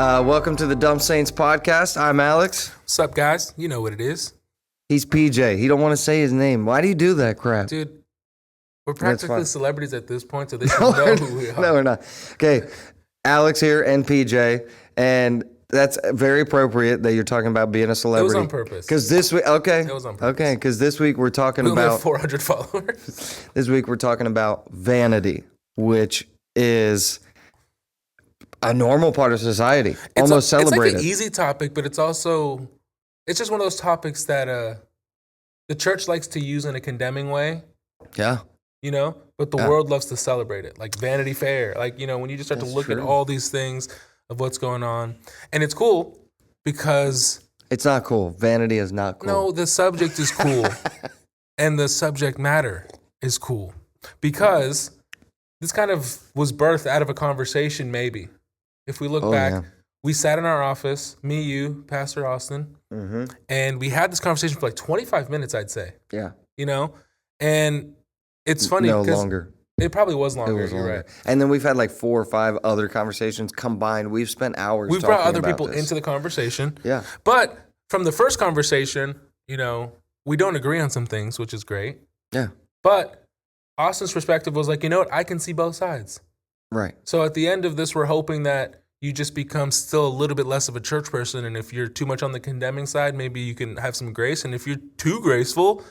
Welcome to the Dumb Saints podcast. I'm Alex. What's up, guys? You know what it is. He's PJ. He don't want to say his name. Why do you do that crap? Dude, we're practically celebrities at this point, so they should No, know who we are. No, we're not. Okay, Alex here and PJ, and that's very appropriate that you're talking about being a It celebrity. was on purpose. Because this week, okay. It was on purpose. Okay, because this week we're talking We only have about 400 followers. this week we're talking about vanity, which is a normal part of society, almost celebrated. It's like an easy topic, but it's just one of those topics that the church likes to use in a condemning way. Yeah. You know, but the world loves to celebrate it, like Vanity Fair. Like, you know, when you just start to look at all these things of what's going on. And it's cool because... It's not cool. Vanity is not cool. No, the subject is cool. And the subject matter is cool. Because this kind of was birthed out of a conversation, maybe. If we look back, we sat in our office, me, you, Pastor Austin, and we had this conversation for like 25 minutes, I'd say. Yeah. You know? And... It's funny because longer. It probably was longer. It was You're longer. right. And then we've had like 4 or 5 other conversations combined. We've spent hours. We've brought other people into the conversation. Yeah. But from the first conversation, you know, we don't agree on some things, which is great. Yeah. But Austin's perspective was like, you know what? I can see both sides. Right. So at the end of this, we're hoping that you just become still a little bit less of a church person. And if you're too much on the condemning side, maybe you can have some grace. And if you're too graceful,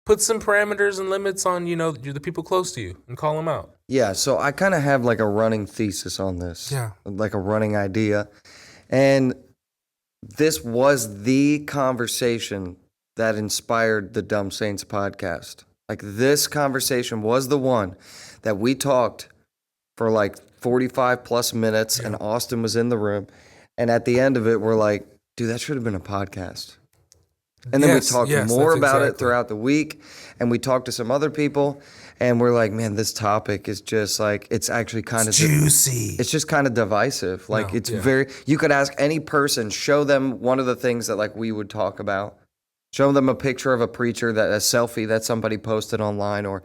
put some parameters and limits on, you know, the people close to you and call them out. Yeah, so I kind of have like a running thesis on this. Yeah. Like a running idea. And this was the conversation that inspired the Dumb Saints podcast. Like this conversation was the one that we talked for like 45 plus minutes and Austin was in the room. And at the end of it, we're like, dude, that should have been a podcast. And then we talked more about it throughout the week, and we talked to some other people, and we're like, man, this topic is just like, it's actually kind of juicy. It's just kind of divisive. Like you could ask any person, show them one of the things that like we would talk about. Show them a picture of a preacher, a selfie that somebody posted online or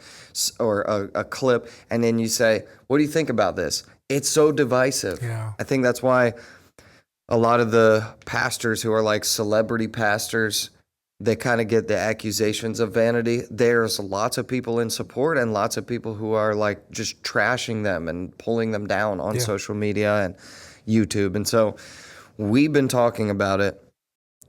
a clip, and then you say, what do you think about this? It's so divisive. Yeah. I think that's why a lot of the pastors who are like celebrity pastors, they kind of get the accusations of vanity. There's lots of people in support and lots of people who are like just trashing them and pulling them down on social media and YouTube. And so we've been talking about it.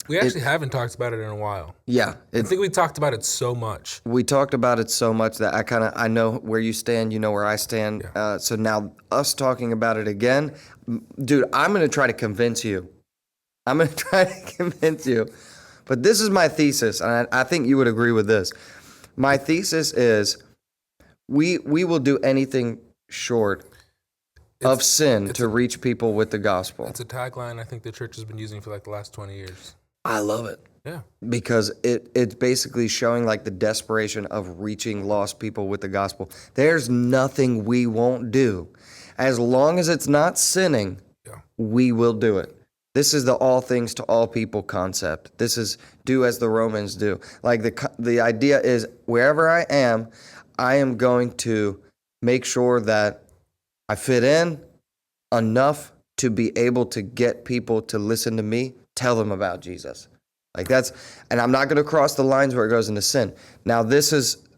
We actually haven't talked about it in a while. Yeah. I think we talked about it so much. We talked about it so much that I know where you stand, you know where I stand. Yeah. So now us talking about it again, dude, I'm going to try to convince you. But this is my thesis, and I think you would agree with this. My thesis is we will do anything short of sin to reach people with the gospel. It's a tagline I think the church has been using for like the last 20 years. I love it. Yeah. Because it's basically showing like the desperation of reaching lost people with the gospel. There's nothing we won't do. As long as it's not sinning, we will do it. This is the all things to all people concept. This is do as the Romans do. Like the idea is wherever I am going to make sure that I fit in enough to be able to get people to listen to me, tell them about Jesus. Like and I'm not going to cross the lines where it goes into sin. Now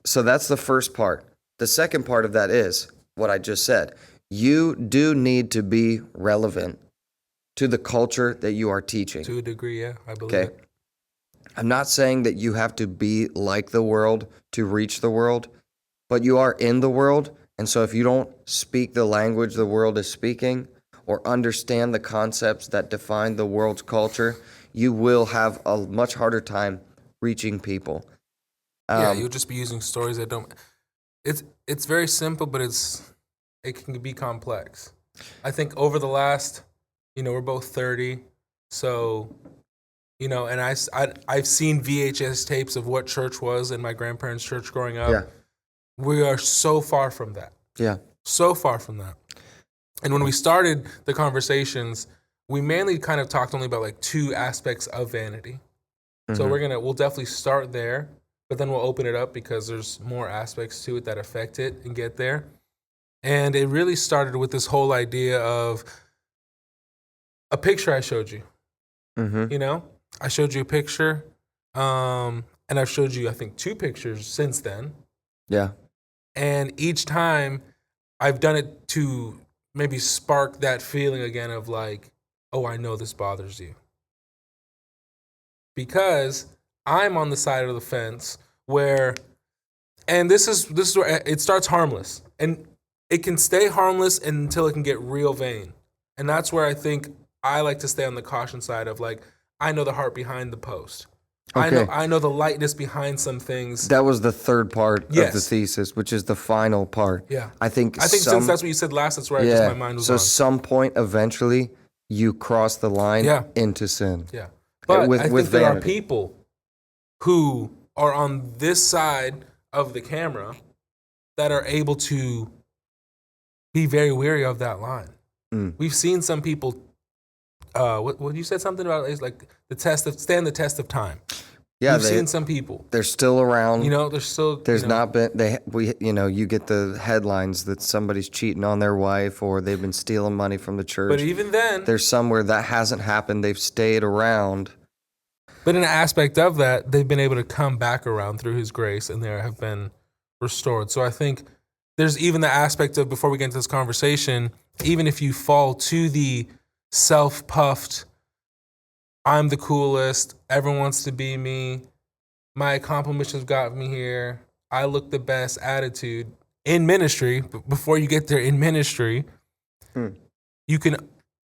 so that's the first part. The second part of that is what I just said. You do need to be relevant to the culture that you are teaching. To a degree, yeah, I believe it. I'm not saying that you have to be like the world to reach the world, but you are in the world. And so if you don't speak the language the world is speaking or understand the concepts that define the world's culture, you will have a much harder time reaching people. You'll just be using stories that don't... It's very simple, but it can be complex. I think over the last... You know, we're both 30, so, you know, and I've seen VHS tapes of what church was in my grandparents' church growing up. Yeah. We are so far from that. Yeah. So far from that. And when we started the conversations, we mainly kind of talked only about like 2 aspects of vanity. So we'll definitely start there, but then we'll open it up because there's more aspects to it that affect it and get there. And it really started with this whole idea of a picture I showed you. Mm-hmm. You know, I showed you a picture, and I've showed you, I think, 2 pictures since then. Yeah. And each time I've done it to maybe spark that feeling again of like, oh, I know this bothers you. Because I'm on the side of the fence where, and this is where it starts harmless. And it can stay harmless until it can get real vain. And that's where I think I like to stay on the caution side of like, I know the heart behind the post. Okay. I know the lightness behind some things. That was the third part of the Yes. thesis, which is the final part. Yeah. I think since that's what you said last, that's where just my mind was so on. some point eventually you cross the line into sin. Yeah. But with I think there are vanity. people who are on this side of the camera that are able to be very wary of that line. We've seen some people, what you said something about is like stand the test of time. Yeah, We've seen some people. They're still around. You know, they're still. There's not been you get the headlines that somebody's cheating on their wife or they've been stealing money from the church. But even then, there's somewhere that hasn't happened. They've stayed around. But in an aspect of that, they've been able to come back around through His grace, and they have been restored. So I think there's even the aspect of, before we get into this conversation, even if you fall to the self-puffed, I'm the coolest, everyone wants to be me, my accomplishments got me here, I look the best attitude in ministry, before you get there in ministry, you can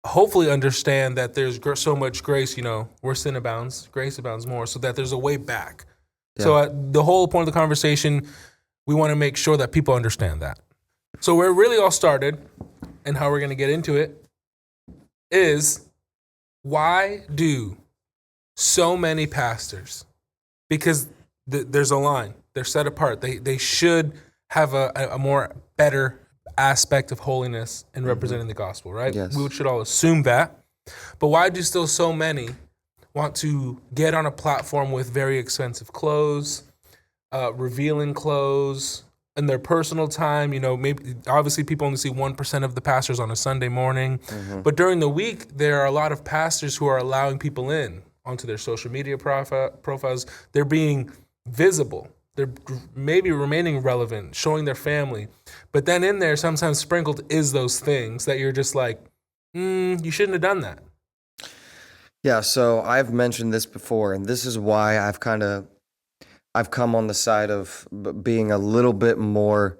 hopefully understand that there's so much grace, where sin abounds, grace abounds more, so that there's a way back. Yeah. So the whole point of the conversation, we want to make sure that people understand that. So where it really all started, and how we're going to get into it, is why do so many pastors, because there's a line, they're set apart, they should have a more better aspect of holiness and representing the gospel, right? Yes. We should all assume that. But why do still so many want to get on a platform with very expensive clothes, revealing clothes, in their personal time? Maybe obviously people only see 1% of the pastors on a Sunday morning, but during the week there are a lot of pastors who are allowing people in onto their social media profiles. They're being visible. They're maybe remaining relevant, showing their family. But then in there, sometimes sprinkled is those things that you're just like, you shouldn't have done that. Yeah, so I've mentioned this before, and this is why I've come on the side of being a little bit more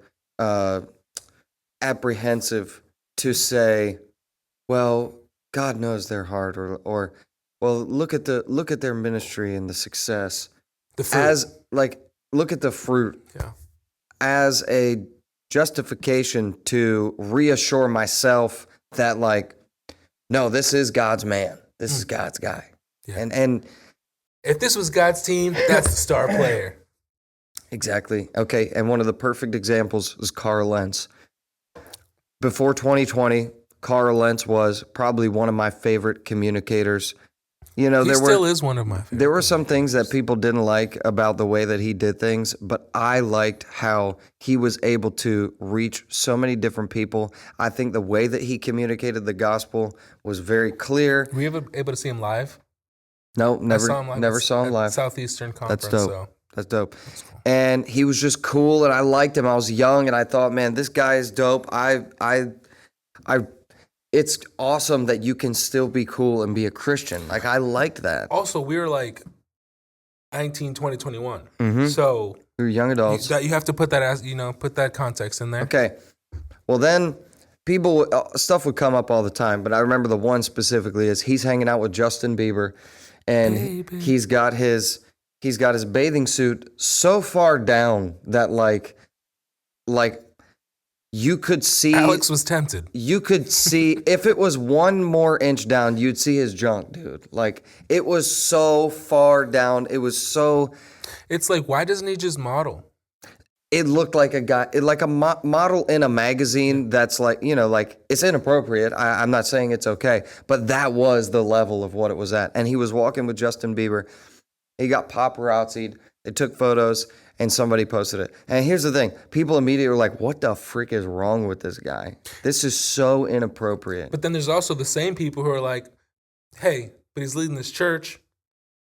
apprehensive to say, well, God knows their heart, or well, look at their ministry and the success. The fruit. Look at the fruit. Yeah. As a justification to reassure myself that no, this is God's man. This is God's guy. Yeah. And if this was God's team, that's the star player. Exactly. Okay, and one of the perfect examples is Carl Lentz. Before 2020, Carl Lentz was probably one of my favorite communicators. He still is one of my favorites. There were some things that people didn't like about the way that he did things, but I liked how he was able to reach so many different people. I think the way that he communicated the gospel was very clear. Were you ever able to see him live? No, never saw him live. Southeastern Conference. That's dope. So. That's dope. That's cool. And he was just cool, and I liked him. I was young, and I thought, man, this guy is dope. It's awesome that you can still be cool and be a Christian. I liked that. Also, we were 19, 20, 21. Mm-hmm. So we were young adults. You have to put that put that context in there. Okay. Well, then stuff would come up all the time, but I remember the one specifically is he's hanging out with Justin Bieber, and he's got his bathing suit so far down that you could see. Alex was tempted. You could see, if it was one more inch down, you'd see his junk, dude. It was so far down. It was so. It's why doesn't he just model? It looked like a guy, like a model in a magazine that's it's inappropriate. I'm not saying it's okay, but that was the level of what it was at. And he was walking with Justin Bieber. He got paparazzi'd. They took photos, and somebody posted it. And here's the thing. People immediately were like, what the frick is wrong with this guy? This is so inappropriate. But then there's also the same people who are like, hey, but he's leading this church.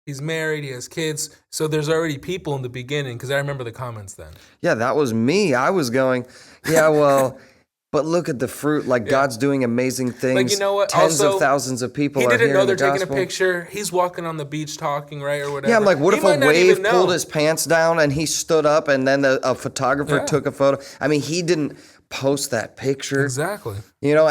He's married. He has kids. So there's already people in the beginning, because I remember the comments then. Yeah, that was me. I was going, yeah, well, but look at the fruit. Like, God's doing amazing things. Like, you know what? Tens Also, of thousands of people he are didn't hearing know the they're taking a gospel. picture. He's walking on the beach talking, right, or whatever. Yeah, I'm like, what He if a might not wave even know. pulled his pants down and he stood up and then a photographer Yeah. took a photo? I mean, he didn't post that picture. Exactly. You know,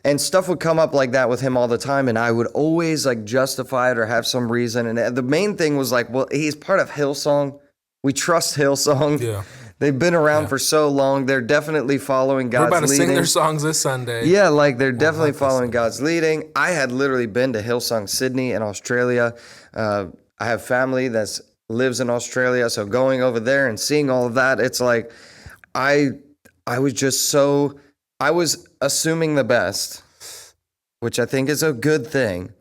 and stuff would come up like that with him all the time, and I would always like justify it or have some reason. And the main thing was like, well, he's part of Hillsong. We trust Hillsong. Yeah. They've been around for so long. They're definitely following God's We're about to leading. sing their songs this Sunday. Yeah, like they're definitely following God's leading. I had literally been to Hillsong Sydney in Australia. I have family that lives in Australia, so going over there and seeing all of that, it's like I was just so, I was assuming the best, which I think is a good thing,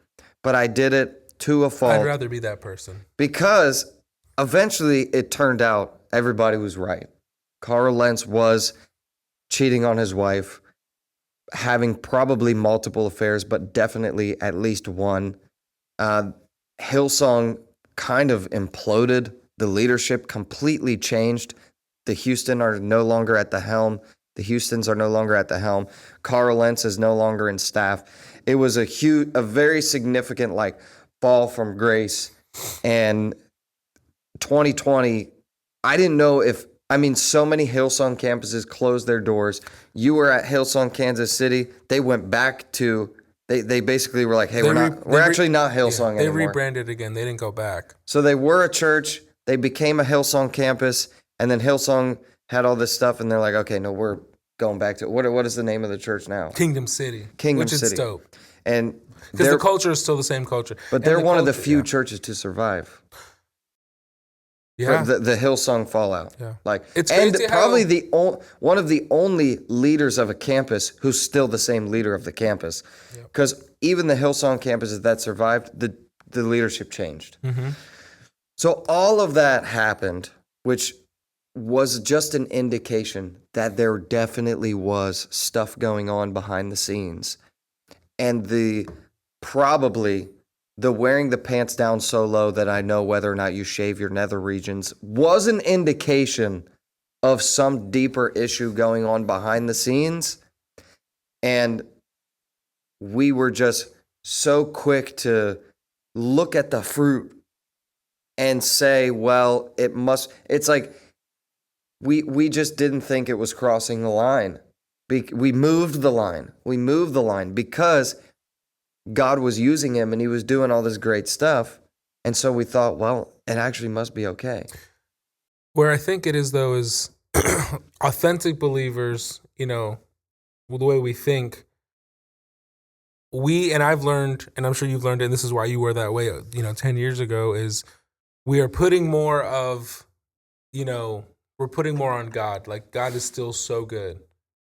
but I did it to a fault. I'd rather be that person. Because eventually it turned out everybody was right. Carl Lentz was cheating on his wife, having probably multiple affairs, but definitely at least one. Hillsong kind of imploded. The leadership completely changed. The Houston are no longer at the helm. The Houstons are no longer at the helm. Carl Lentz is no longer in staff. It was a very significant fall from grace. And 2020, I didn't know so many Hillsong campuses closed their doors. You were at Hillsong, Kansas City. They went back to, they basically were like, hey, we're actually not Hillsong They anymore. rebranded again. They didn't go back. So they were a church. They became a Hillsong campus. And then Hillsong had all this stuff. And they're like, okay, no, we're going back to, what is the name of the church now? Kingdom City. Which is dope. And because the culture is still the same culture. But they're one of the few churches to survive. Yeah, the Hillsong fallout. Yeah, it's crazy probably one of the only leaders of a campus who's still the same leader of the campus, because even the Hillsong campuses that survived, the leadership changed. Mm-hmm. So all of that happened, which was just an indication that there definitely was stuff going on behind the scenes, and probably the wearing the pants down so low that I know whether or not you shave your nether regions was an indication of some deeper issue going on behind the scenes. And we were just so quick to look at the fruit and say, well, it's like we just didn't think it was crossing the line. We moved the line because God was using him and he was doing all this great stuff. And so we thought, well, it actually must be okay. Where I think it is, though, is authentic believers, the way we think, and I've learned, and I'm sure you've learned it, and this is why you were that way, 10 years ago, is we are putting more of, we're putting more on God. Like, God is still so good.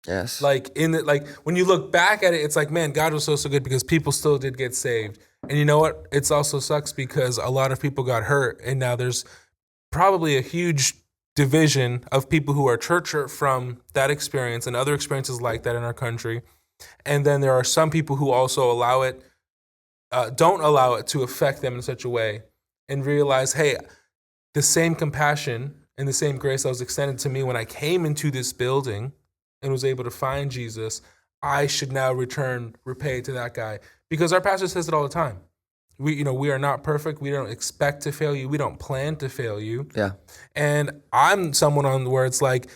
Yes. When you look back at it, it's like, man, God was so good because people still did get saved. And you know what? It also sucks because a lot of people got hurt. And now there's probably a huge division of people who are church hurt from that experience and other experiences like that in our country. And then there are some people who also don't allow it to affect them in such a way and realize, hey, the same compassion and the same grace that was extended to me when I came into this building and was able to find Jesus, I should now repay to that guy. Because our pastor says it all the time. We are not perfect. We don't expect to fail you. We don't plan to fail you. Yeah. And I'm someone where it's like,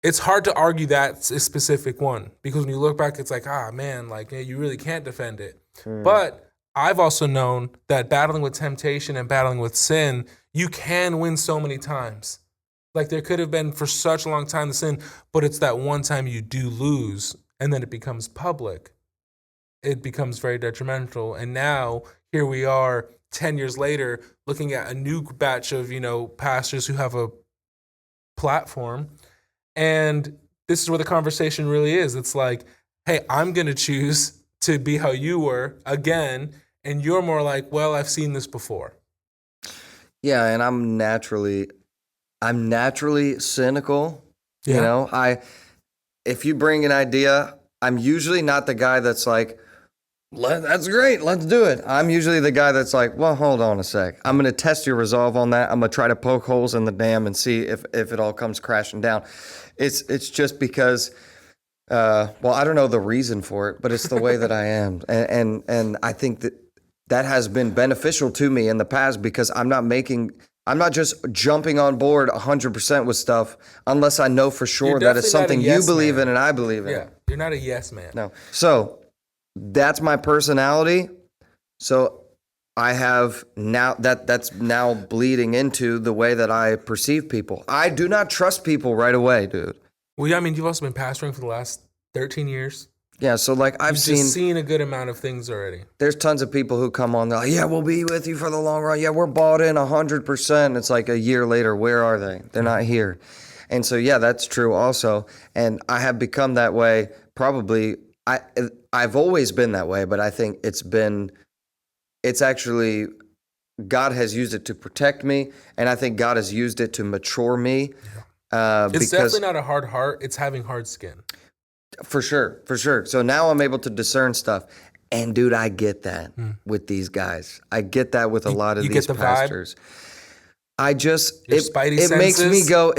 it's hard to argue that specific one. Because when you look back, it's like, you really can't defend it. But I've also known that battling with temptation and battling with sin, you can win so many times. Like, there could have been for such a long time the sin, but it's that one time you do lose, and then it becomes public. It becomes very detrimental. And now, here we are, 10 years later, looking at a new batch of, pastors who have a platform. And this is where the conversation really is. It's like, hey, I'm going to choose to be how you were again, and you're more like, well, I've seen this before. Yeah, and I'm naturally cynical. Yeah. If you bring an idea, I'm usually not the guy that's like, That's great. Let's do it. I'm usually the guy that's like, well, hold on a sec. I'm going to test your resolve on that. I'm going to try to poke holes in the dam and see if it all comes crashing down. It's just because, well, I don't know the reason for it, but it's the way that I am. And I think that has been beneficial to me in the past because I'm not just jumping on board 100% with stuff unless I know for sure that it's something you believe in and I believe in. Yeah, you're not a yes man. No. So that's my personality. So I have now that's now bleeding into the way that I perceive people. I do not trust people right away, dude. Well, yeah, I mean, you've also been pastoring for the last 13 years. Yeah, so like I've seen a good amount of things already. There's tons of people who come on, they're like, yeah, we'll be with you for the long run. Yeah, we're bought in 100%. It's like a year later, where are they? They're not here. And so, yeah, that's true also. And I have become that way probably. I've always been that way, but I think it's actually, God has used it to protect me. And I think God has used it to mature me. It's definitely not a hard heart. It's having hard skin. For sure. So now I'm able to discern stuff. And dude, I get that with these guys. I get that with a lot of these pastors. It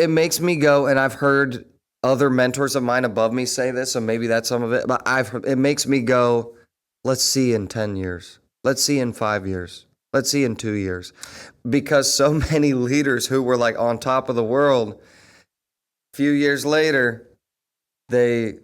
makes me go, and I've heard other mentors of mine above me say this, so maybe that's some of it. But it makes me go, let's see in 10 years. Let's see in 5 years. Let's see in 2 years. Because so many leaders who were like on top of the world, a few years later, they're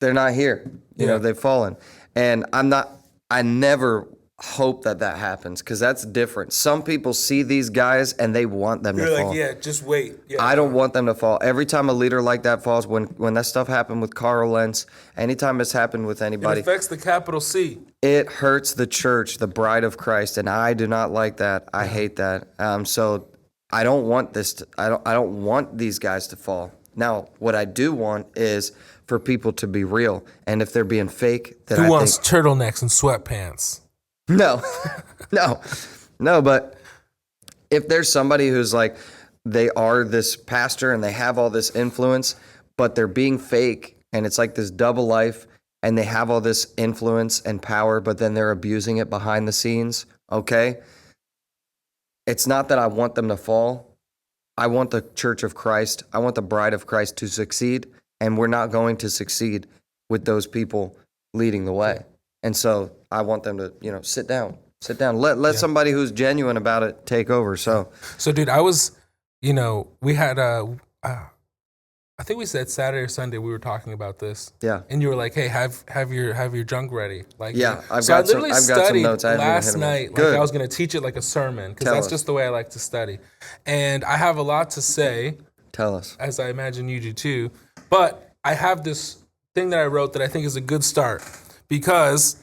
not here. You know, they've fallen. And I never hope that happens because that's different. Some people see these guys and they want them to fall. You're like, yeah, just wait. Yeah, I don't want them to fall. Every time a leader like that falls, when that stuff happened with Carl Lentz, anytime it's happened with anybody. It affects the capital C. It hurts the church, the bride of Christ, and I do not like that. I hate that. So I don't want I don't want these guys to fall. Now, what I do want is for people to be real. And if they're being fake, then Who wants turtlenecks and sweatpants? No, but if there's somebody who's like, they are this pastor and they have all this influence, but they're being fake and it's like this double life and they have all this influence and power, but then they're abusing it behind the scenes, okay? It's not that I want them to fall. I want the church of Christ, I want the bride of Christ to succeed, and we're not going to succeed with those people leading the way. And so I want them to, sit down. Let somebody who's genuine about it take over. So dude, I was, we had, I think we said Saturday or Sunday we were talking about this. Yeah. And you were like, hey, have your junk ready. Like, yeah, I've got some notes. Last night, Good. I was going to teach it like a sermon because that's just the way I like to study. And I have a lot to say. Tell us. As I imagine you do too. But I have this thing that I wrote that I think is a good start. Because,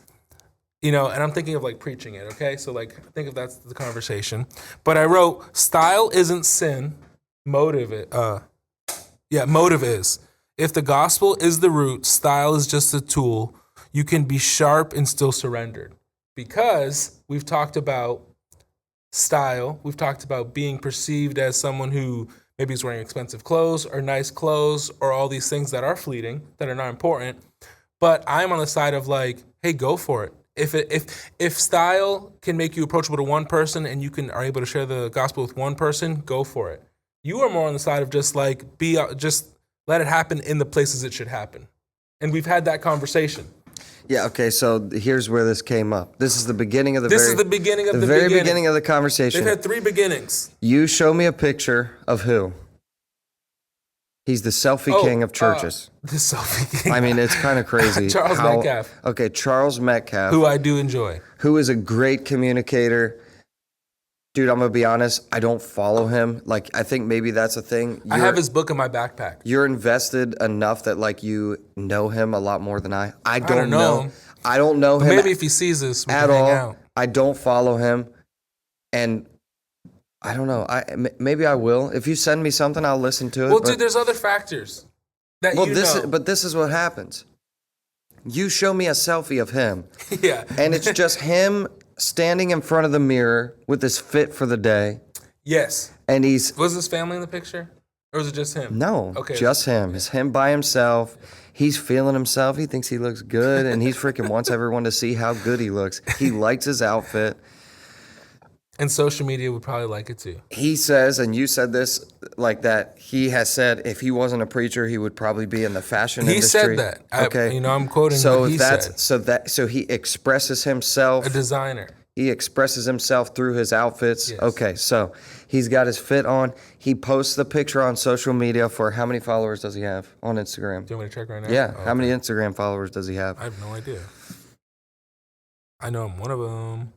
and I'm thinking of like preaching it, okay? So like, think if that's the conversation. But I wrote, style isn't sin, motive is. If the gospel is the root, style is just a tool. You can be sharp and still surrendered. Because we've talked about style, we've talked about being perceived as someone who maybe is wearing expensive clothes or nice clothes or all these things that are fleeting, that are not important. But I'm on the side of like, hey, go for it. If style can make you approachable to one person and you are able to share the gospel with one person, go for it. You are more on the side of just like just let it happen in the places it should happen. And we've had that conversation. Yeah. Okay. So here's where this came up. This is the beginning of the beginning of the conversation. They've had 3 beginnings. You show me a picture of who? He's the selfie king of churches. The selfie king. I mean, it's kind of crazy. Charles Metcalf. Okay, Charles Metcalf. Who I do enjoy. Who is a great communicator. Dude, I'm going to be honest. I don't follow him. Like, I think maybe that's a thing. I have his book in my backpack. You're invested enough that, like, you know him a lot more than I. I don't know him. I don't know him. Maybe if he sees this, we can hang out. I don't follow him. And I don't know. Maybe I will. If you send me something, I'll listen to it. Well, dude, there's other factors that But this is what happens. You show me a selfie of him. Yeah. And it's just him standing in front of the mirror with his fit for the day. Yes. And was his family in the picture? Or is it just him? No, Okay. just him. It's him by himself. He's feeling himself. He thinks he looks good, and he freaking wants everyone to see how good he looks. He likes his outfit. And social media would probably like it too. He says, and you said this like that, he has said if he wasn't a preacher, he would probably be in the fashion industry. He said that. Okay. I'm quoting what he said. So he expresses himself. A designer. He expresses himself through his outfits. Yes. Okay, so he's got his fit on. He posts the picture on social media for how many followers does he have on Instagram? Do you want me to check right now? Yeah, how many Instagram followers does he have? I have no idea. I know I'm one of them.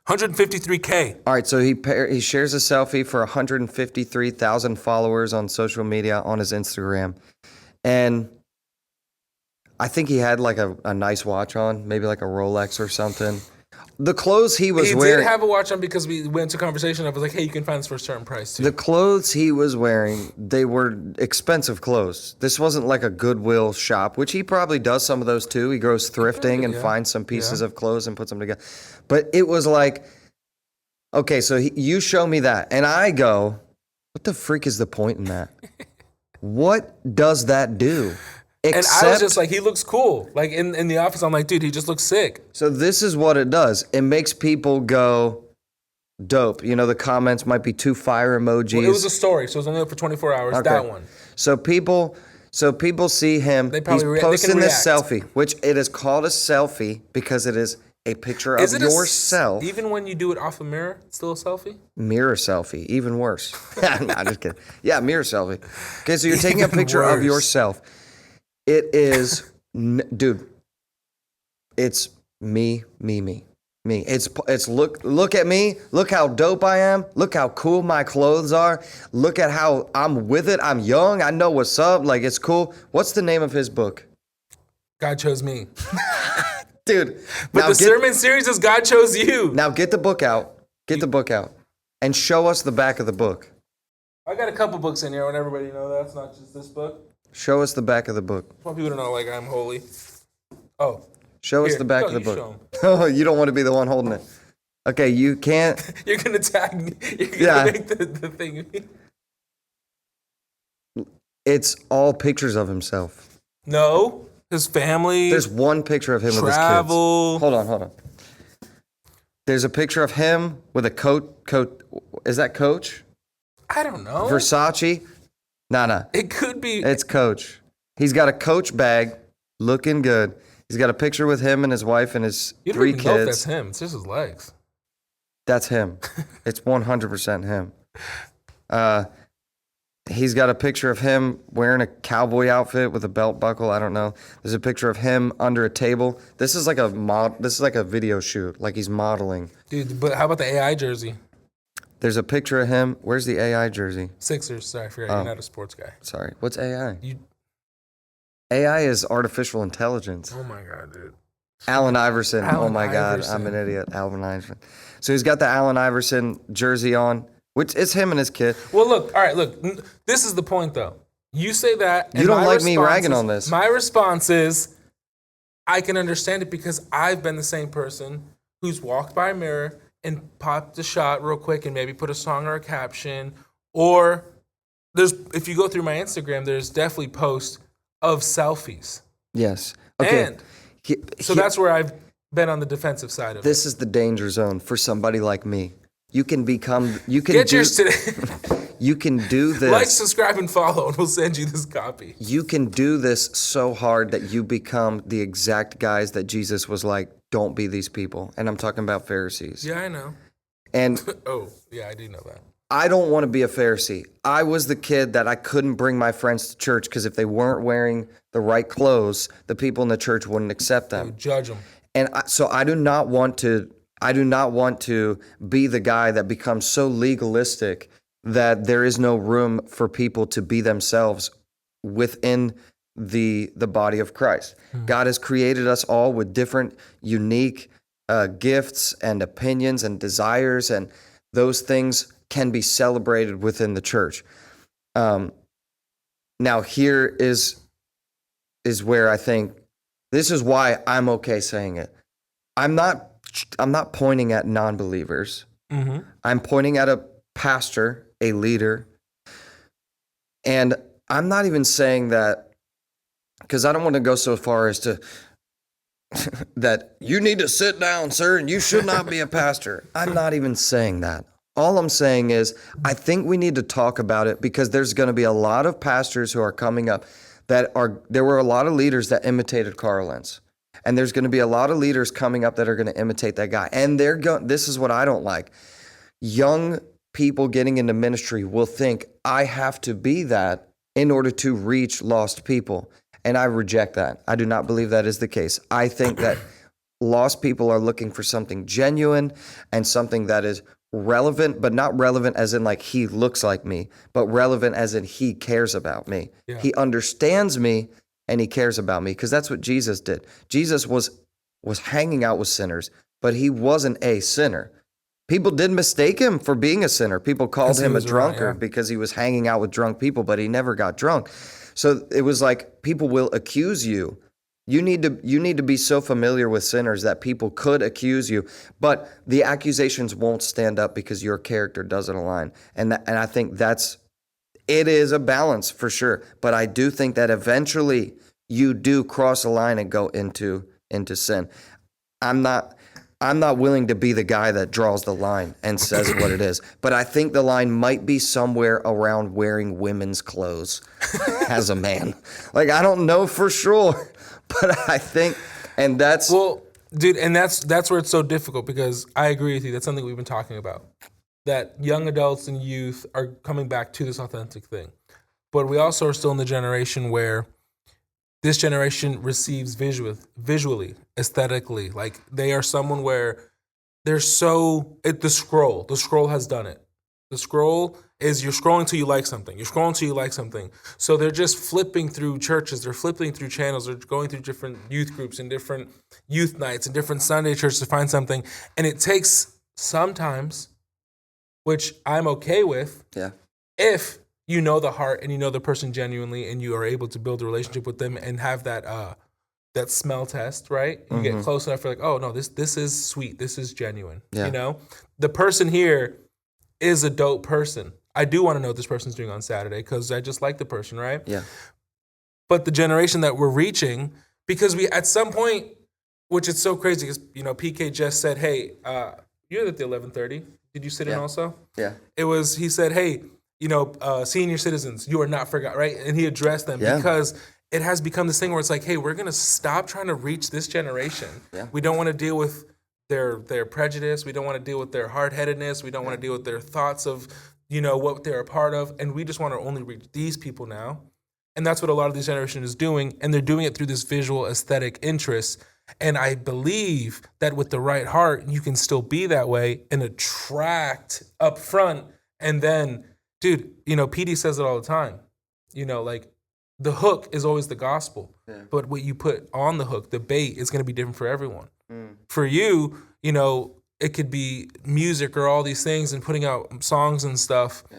153K. All right, so he shares a selfie for 153,000 followers on social media on his Instagram. And I think he had like a nice watch on, maybe like a Rolex or something. The clothes he was wearing... He did have a watch on because we went to conversation. I was like, hey, you can find this for a certain price too. The clothes he was wearing, they were expensive clothes. This wasn't like a Goodwill shop, which he probably does some of those too. He goes thrifting and finds some pieces of clothes and puts them together. But it was like, okay, so you show me that. And I go, what the freak is the point in that? What does that do? And I was just like, he looks cool. Like in the office, I'm like, dude, he just looks sick. So this is what it does. It makes people go, dope. You know, the comments might be 2 fire emojis. Well, it was a story, so it was only up for 24 hours. Okay. That one. So people see him. He's posting this selfie, which it is called a selfie because it is a picture of yourself. Even when you do it off a mirror, it's still a selfie? Mirror selfie, even worse. No, just kidding. Yeah, mirror selfie. Okay, so you're taking a picture of yourself. It is, dude, it's me. It's look at me. Look how dope I am. Look how cool my clothes are. Look at how I'm with it. I'm young. I know what's up. Like, it's cool. What's the name of his book? God Chose Me. Dude. But the sermon series is God Chose You. Now get the book out. Get the book out. And show us the back of the book. I got a couple books in here. I want everybody to know that. It's not just this book. Show us the back of the book. I want people to know, like, I'm holy. Oh. Show us the back of the book. Oh, you don't want to be the one holding it. Okay, you can't. You're going to tag me. You're going to make the thing. It's all pictures of himself. No. His family. There's one picture of him with his kids. Travel. Hold on. There's a picture of him with a coat. Is that Coach? I don't know. Versace? Nah. It could be. It's Coach. He's got a Coach bag, looking good. He's got a picture with him and his wife and his 3 kids. You don't even know if that's him. It's just his legs. That's him. It's 100% him. He's got a picture of him wearing a cowboy outfit with a belt buckle. I don't know. There's a picture of him under a table. This is like a video shoot. Like he's modeling. Dude, but how about the AI jersey? There's a picture of him. Where's the AI jersey? Sixers. Sorry, I forgot. You're not a sports guy. Sorry. What's AI? AI is artificial intelligence. Oh my God, dude. Allen Iverson. Oh my God, I'm an idiot. Allen Iverson. So he's got the Allen Iverson jersey on, which is him and his kid. Well, look. All right, look. This is the point, though. You say that. You don't like me ragging on this. My response is, I can understand it because I've been the same person who's walked by a mirror and popped a shot real quick and maybe put a song or a caption. Or if you go through my Instagram, there's definitely posts of selfies. Yes. Okay. And so that's where I've been on the defensive side of it. This is the danger zone for somebody like me. You can Get yours today. You can do this. Like, subscribe, and follow, and we'll send you this copy. You can do this so hard that you become the exact guys that Jesus was like, don't be these people. And I'm talking about Pharisees. Yeah, I know. And oh, yeah, I do know that. I don't want to be a Pharisee. I was the kid that I couldn't bring my friends to church because if they weren't wearing the right clothes, the people in the church wouldn't accept them. They would judge them. And so I do not want to be the guy that becomes so legalistic that there is no room for people to be themselves within the body of Christ. Mm-hmm. God has created us all with different, unique gifts and opinions and desires, and those things can be celebrated within the church. Now here is where I think this is why I'm okay saying it. I'm not pointing at non-believers. Mm-hmm. I'm pointing at a pastor, a leader, And I'm not even saying that, because I don't want to go so far as to that you need to sit down, sir, and you should not be a pastor. I'm not even saying that. All I'm saying is I think we need to talk about it, because there's going to be a lot of pastors who are coming up there were a lot of leaders that imitated Carl Lentz. And there's going to be a lot of leaders coming up that are going to imitate that guy. And this is what I don't like. Young people getting into ministry will think I have to be that in order to reach lost people. And I reject that. I do not believe that is the case. I think that lost people are looking for something genuine and something that is relevant, but not relevant as in like he looks like me, but relevant as in he cares about me. Yeah. He understands me and he cares about me, because that's what Jesus did. Jesus was hanging out with sinners, but he wasn't a sinner. People did mistake him for being a sinner. People called him a drunkard because he was hanging out with drunk people, but he never got drunk. So it was like people will accuse you. You need to be so familiar with sinners that people could accuse you, but the accusations won't stand up because your character doesn't align. And I think it is a balance for sure. But I do think that eventually you do cross a line and go into sin. I'm not willing to be the guy that draws the line and says what it is. But I think the line might be somewhere around wearing women's clothes as a man. Like, I don't know for sure, but I think, and that's... Well, dude, and that's where it's so difficult, because I agree with you. That's something we've been talking about. That young adults and youth are coming back to this authentic thing. But we also are still in the generation where this generation receives visually, aesthetically. Like, they are someone where they're the scroll has done it. The scroll is you're scrolling till you like something. You're scrolling till you like something. So they're just flipping through churches. They're flipping through channels. They're going through different youth groups and different youth nights and different Sunday churches to find something. And it takes sometimes, which I'm okay with, if you know the heart and you know the person genuinely and you are able to build a relationship with them and have that smell test, right? You get close enough, you're like, oh no, this is sweet. This is genuine. Yeah. You know, the person here is a dope person. I do want to know what this person's doing on Saturday because I just like the person, right? Yeah. But the generation that we're reaching, because we at some point, which is so crazy, because PK just said, hey, you're at the 11:30. Did you sit in also? Yeah. He said, hey, senior citizens, you are not forgot, right? And he addressed them because it has become this thing where it's like, hey, we're going to stop trying to reach this generation. Yeah. We don't want to deal with their prejudice. We don't want to deal with their hard-headedness. We don't want to deal with their thoughts of, what they're a part of. And we just want to only reach these people now. And that's what a lot of this generation is doing. And they're doing it through this visual aesthetic interest. And I believe that with the right heart, you can still be that way and attract up front. And then, dude, PD says it all the time. Like, the hook is always the gospel. Yeah. But what you put on the hook, the bait, is going to be different for everyone. For you, it could be music or all these things and putting out songs and stuff. Yeah.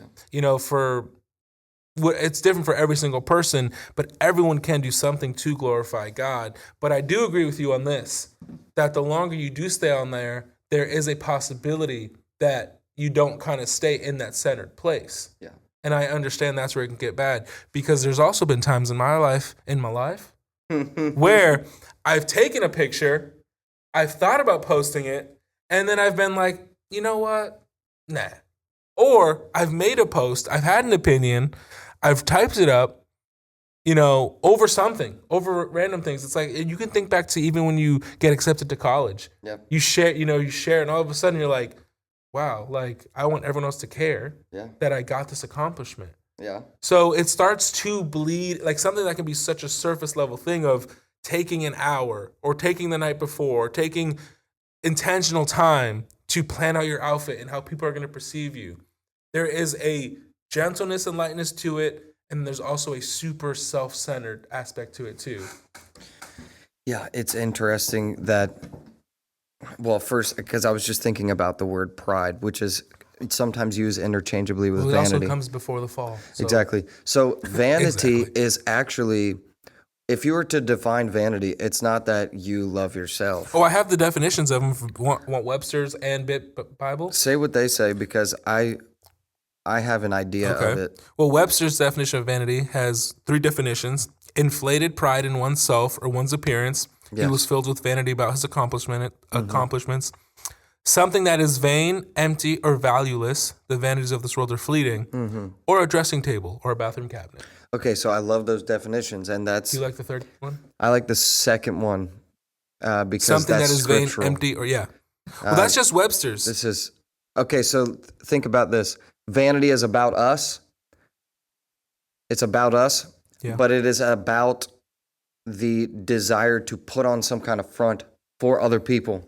It's different for every single person, but everyone can do something to glorify God. But I do agree with you on this, that the longer you do stay on there is a possibility that you don't kind of stay in that centered place. Yeah. And I understand that's where it can get bad, because there's also been times in my life where I've taken a picture, I've thought about posting it, and then I've been like, you know what? Nah. Or I've made a post, I've had an opinion, I've typed it up, over random things. It's like, you can think back to even when you get accepted to college. Yep. You share, and all of a sudden you're like, wow, like, I want everyone else to care that I got this accomplishment. Yeah. So it starts to bleed, like something that can be such a surface level thing of taking an hour or taking the night before, or taking intentional time to plan out your outfit and how people are going to perceive you. There is a gentleness and lightness to it, and there's also a super self-centered aspect to it too. Yeah, it's interesting that, well, first, because I was just thinking about the word pride, which is sometimes used interchangeably with vanity. It also comes before the fall. So. Exactly. So vanity is actually, if you were to define vanity, it's not that you love yourself. Oh, I have the definitions of them. Want Webster's and Bit Bible? Say what they say, because I I have an idea of it. Well, Webster's definition of vanity has 3 definitions: inflated pride in oneself or one's appearance. He was filled with vanity about his accomplishments. Something that is vain, empty, or valueless. The vanities of this world are fleeting. Or a dressing table or a bathroom cabinet. Okay, so I love those definitions, and that's. Do you like the third one? I like the second one because something that's that is scriptural. vain, empty, or Well, that's just Webster's. This is okay. So think about this: vanity is about us. It's about us, but it is about the desire to put on some kind of front for other people.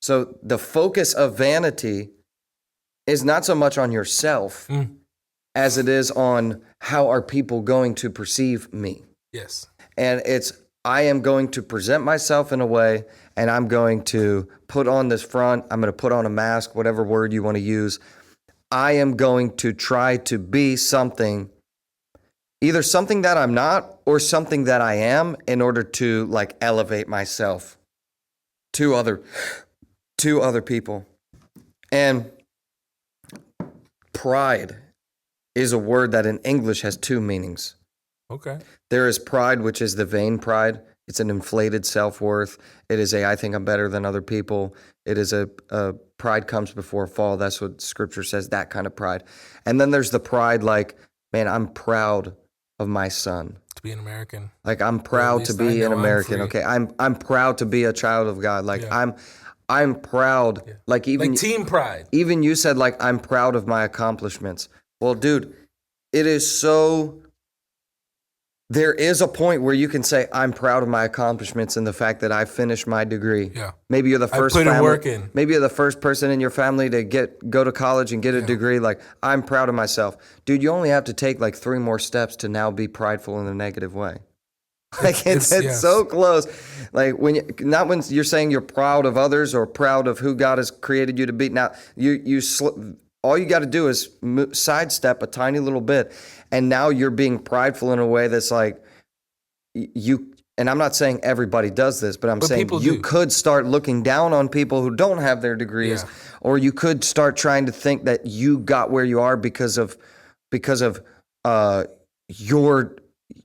So the focus of vanity is not so much on yourself as it is on how are people going to perceive me. Yes. And it's, I am going to present myself in a way, and I'm going to put on this front. I'm going to put on a mask, whatever word you want to use. I am going to try to be something, either something that I'm not or something that I am, in order to like elevate myself to other people. And pride is a word that in English has 2 meanings. Okay. There is pride, which is the vain pride. It's an inflated self-worth. It is I think I'm better than other people. It is a pride comes before a fall. That's what Scripture says, that kind of pride. And then there's the pride like, man, I'm proud of my son. To be an American. Like, I'm proud to be an American. Okay, I'm proud to be a child of God. Like, I'm proud. Yeah. Like, even like team pride. Even you said, like, I'm proud of my accomplishments. Well, dude, it is so. There is a point where you can say, I'm proud of my accomplishments and the fact that I finished my degree. Yeah. Maybe you're the first I put in work in. Maybe you're the first person in your family to go to college and get a degree. Like, I'm proud of myself. Dude, you only have to take like 3 more steps to now be prideful in a negative way. Like, it's so close. Like, not when you're saying you're proud of others or proud of who God has created you to be. Now, all you got to do is sidestep a tiny little bit, and now you're being prideful in a way that's like you. And I'm not saying everybody does this, but I'm saying you could start looking down on people who don't have their degrees, or you could start trying to think that you got where you are because of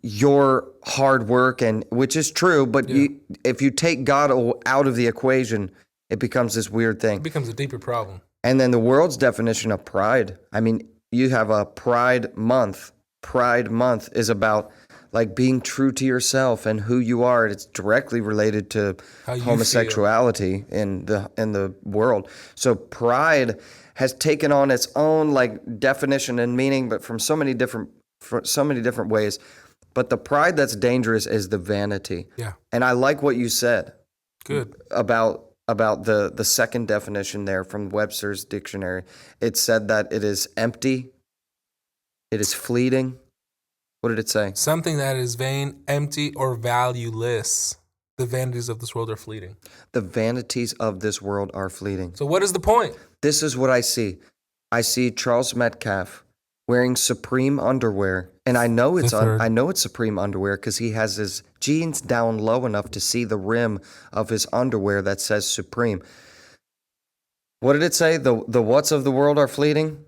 your hard work, and which is true. But if you take God out of the equation, it becomes this weird thing. It becomes a deeper problem. And then the world's definition of pride. I mean, you have a Pride Month. Pride Month is about like being true to yourself and who you are. It's directly related to homosexuality in the world. So pride has taken on its own like definition and meaning, but from so many different ways. But the pride that's dangerous is the vanity. Yeah. And I like what you said. Good. About the second definition there from Webster's dictionary. It said that it is empty, it is fleeting. What did it say? Something that is vain, empty, or valueless. The vanities of this world are fleeting. The vanities of this world are fleeting. So what is the point? This is what I see. I see Charles Metcalf wearing Supreme underwear, and I know it's Supreme underwear because he has his jeans down low enough to see the rim of his underwear that says Supreme. What did it say? The what's of the world are fleeting?